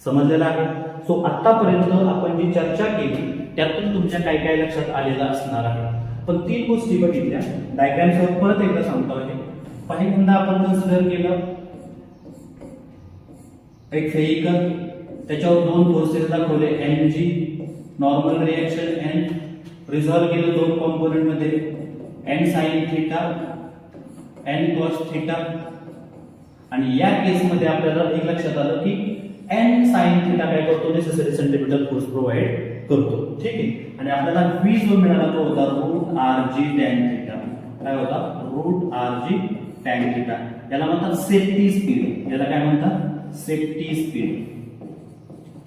समजलेलं आहे. सो आतापर्यंत आपण जी चर्चा केली त्यातून तुमच्या काय काय लक्षात आलेलं असणार आहे. पण 3 गोष्टी बघितल्या. डायग्रामसह परत एकदा सांगतो आहे. पहिल्यांदा आपण कन्सिडर केलं एक व्हेइकल, त्याच्यावर 2 फोर्सेस दाखवले, N G normal reaction N, resolve केलं 2 कॉम्पोनंट मध्ये, N sine theta N cos theta. आणि या केसमध्ये आपल्याला एक लक्षात आलं की एन साइन थिटा काय करतो, नेसेसरी सेंट्रिपिटल फोर्स प्रोव्हाइड करतो. ठीक आहे. आणि आपल्याला व्ही जो मिळाला तो होता रूट आर जी टॅन थिटा. काय होता? रूट आर जी टॅन थिटा. याला म्हणतात सेफ्टी स्पीड. याला काय म्हणतात? Safety speed.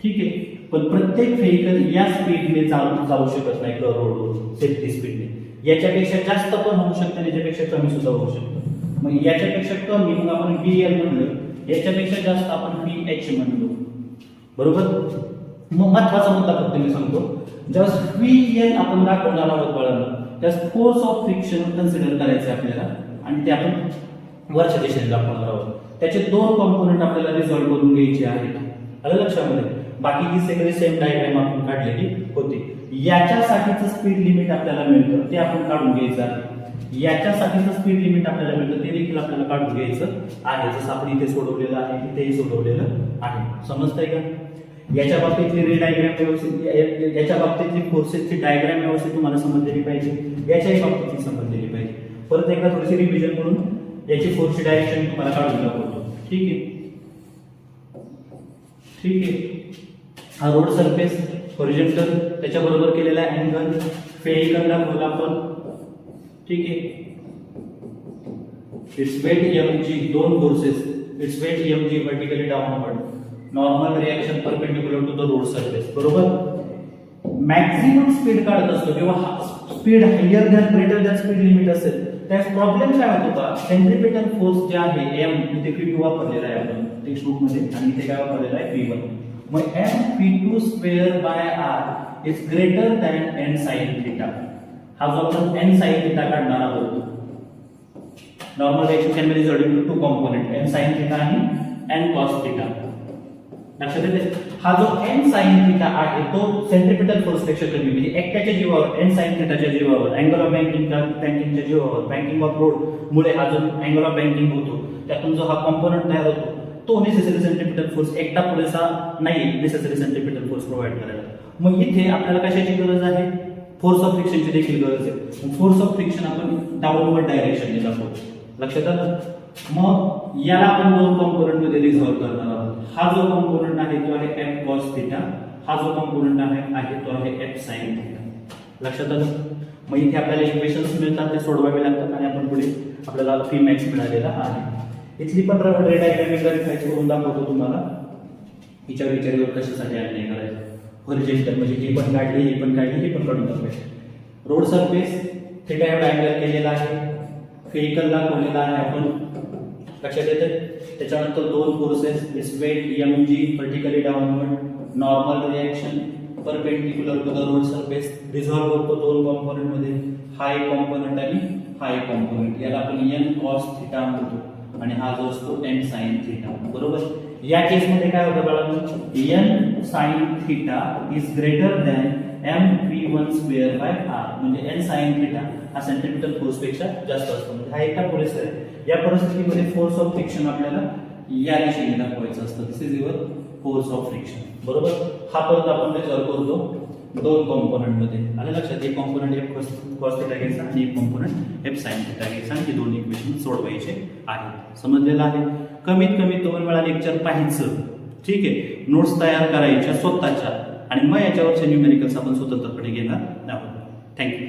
ठीक आहे. पण प्रत्येक व्हेकल या स्पीडने जाऊ शकत नाही रोडवर सेफ्टी स्पीडने. याच्यापेक्षा जास्त पण होऊ शकतं आणि याच्यापेक्षा कमी सुद्धा होऊ शकतं. मग याच्यापेक्षा कमी मग आपण VL म्हणलं, याच्यापेक्षा जास्त आपण VH म्हणलो. बरोबर. मग महत्वाचा मुद्दा फक्त मी सांगतो, ज्यावेळेस VL आपण दाखवणार आहोत बाळांना, त्यास फोर्स ऑफ फ्रिक्शन कन्सिडर करायचं आपल्याला आणि ते आपण वरच्या दिशेने दाखवणार आहोत. त्याचे दोन कॉम्पोनंट आपल्याला रिझॉल्व्ह करून घ्यायचे आहेत. आलं लक्षामध्ये? बाकी ही सगळी सेम डायग्राम आपण काढलेली होती. याच्यासाठीचं स्पीड लिमिट आपल्याला मिळतं ते आपण काढून घ्यायचं आहे. याच्यासाठीचं स्पीड लिमिट आपल्याला मिळतं ते देखील आपल्याला काढून घ्यायचं आहे. जसं आपण इथे सोडवलेलं आहे, इथेही सोडवलेलं आहे. समजतंय का? याच्या बाबतीतली डायग्राम व्यवस्थित, याच्या बाबतीतली फोर्सेसची डायग्राम व्यवस्थित तुम्हाला समजलेली पाहिजे, याच्याही बाबतीतली समजलेली पाहिजे. परत एकदा थोडीशी रिव्हिजन करून याची फोर्सची डायरेक्शन तुम्हाला काढून दाखवतो. ठीक आहे. ठीक आहे. हा रोड सरफेस हॉरिझॉन्टल, त्याच्याबरोबर केलेला अँगल फेइकल दाखवला आपण. ठीक आहे. इट्स वेट mg, दोन forces, it's weight mg vertically downward, normal reaction perpendicular to the road surface. बरोबर. मॅक्झिमम स्पीड काढत असतो किंवा speed higher than greater than speed limit असेल त्यास प्रॉब्लेम काय होत होता, सेंट्रिपिटल फोर्स जे आहे m, इथे P2 वापरलेला आहे आपण टेक्स्ट बुक मध्ये आणि इथे काय वापरलेला आहे P1. मग m P2 square by r is greater than n sin theta. हा जो आपण n sin थीटा काढणार आहोत, normal reaction can be resolved into two component n sin theta आणि n cos थीटा. लक्षात येते? हा जो n sin थीटा आहे तो सेंट्रिपिटल फोर्स पेक्षा कमी, म्हणजे एकट्याच्या जीवावर n sin थीटाच्या जीवावर, अँगल ऑफ बँकिंगच्या जीवावर, बँकिंग ऑफ रोड मुळे हा जो अँगल ऑफ बँकिंग होतो त्यातून जो हा कॉम्पोनंट तयार होतो तो नेसेसरी सेंट्रिपिटल फोर्स एकटा पुरेसा नाही नेसेसरी सेंट्रिपिटल फोर्स प्रोव्हाइड करायला. मग इथे आपल्याला कशाची गरज आहे? फोर्स ऑफ फ्रिक्शनची देखील गरज आहे. फोर्स ऑफ फ्रिक्शन आपण डाऊनवर्ड डायरेक्शनने दाखवतो. लक्षात आलं? मग याला आपण दोन कॉम्पोनंट मध्ये रिझॉल्व्ह करणार आहोत. हा जो कॉम्पोनंट आहे तो आहे f cos थीटा, हा जो कॉम्पोनंट आहे तो आहे f sin थीटा. लक्षात आलं? मग इथे आपल्याला इक्वेशन्स मिळतात ते सोडवावे लागतात आणि आपण पुढे आपल्याला फी मॅक्स मिळालेला आहे. इथली पण रेड डायग्राम एकदा रिफ्रेश करून दाखवतो तुम्हाला. हिच्या विचारावर कशासाठी अन्याय करायचं. हॉरिझॉन्टल म्हणजे ही पण काढली, ही पण काढली, ही पण काढून दाखवायची. रोड सरफेस थीटा एवढा अँगल केलेला आहे, व्हेकल दाखवलेला आहे आपण. लक्षात येते? त्याच्यानंतर दोन forces, it's weight mg vertically downward, normal reaction perpendicular to the road surface, resolve करतो दोन कॉम्पोनंट मध्ये, हाय कॉम्पोनंट आणि हाय कॉम्पोनंट. याला आपण n cos थीटा म्हणतो आणि हा जो असतो n sin थीटा. बरोबर. या केस मध्ये काय होतं बाळांनो, n sin theta is greater than m p1 square by r, म्हणजे n sin थीटा हा सेंट्रिपिटल फोर्स पेक्षा जास्त असतो. म्हणजे हा एकटा पुरेसा आहे. या परिस्थितीमध्ये फोर्स ऑफ फ्रिक्शन आपल्याला या दिशेने दाखवायचं असतं. This is your force of friction. बरोबर. हा परत आपण रिझॉल्व्ह करतो दोन कॉम्पोनंट मध्ये. आलं लक्षात? एक कॉम्पोनंट f cos थीटा घ्यायचा आणि एक कॉम्पोनंट f sin थीटा घ्यायचा आणि ही दोन इक्वेशन सोडवायचे आहेत. समजलेलं आहे? कमीत कमी 2 वेळा लेक्चर पाहायचं. ठीक आहे. नोट्स तयार करायच्या स्वतःच्या आणि मग याच्यावरच्या न्यूमेरिकल्स आपण स्वतंत्रपणे घेणार आहोत. थँक्यू.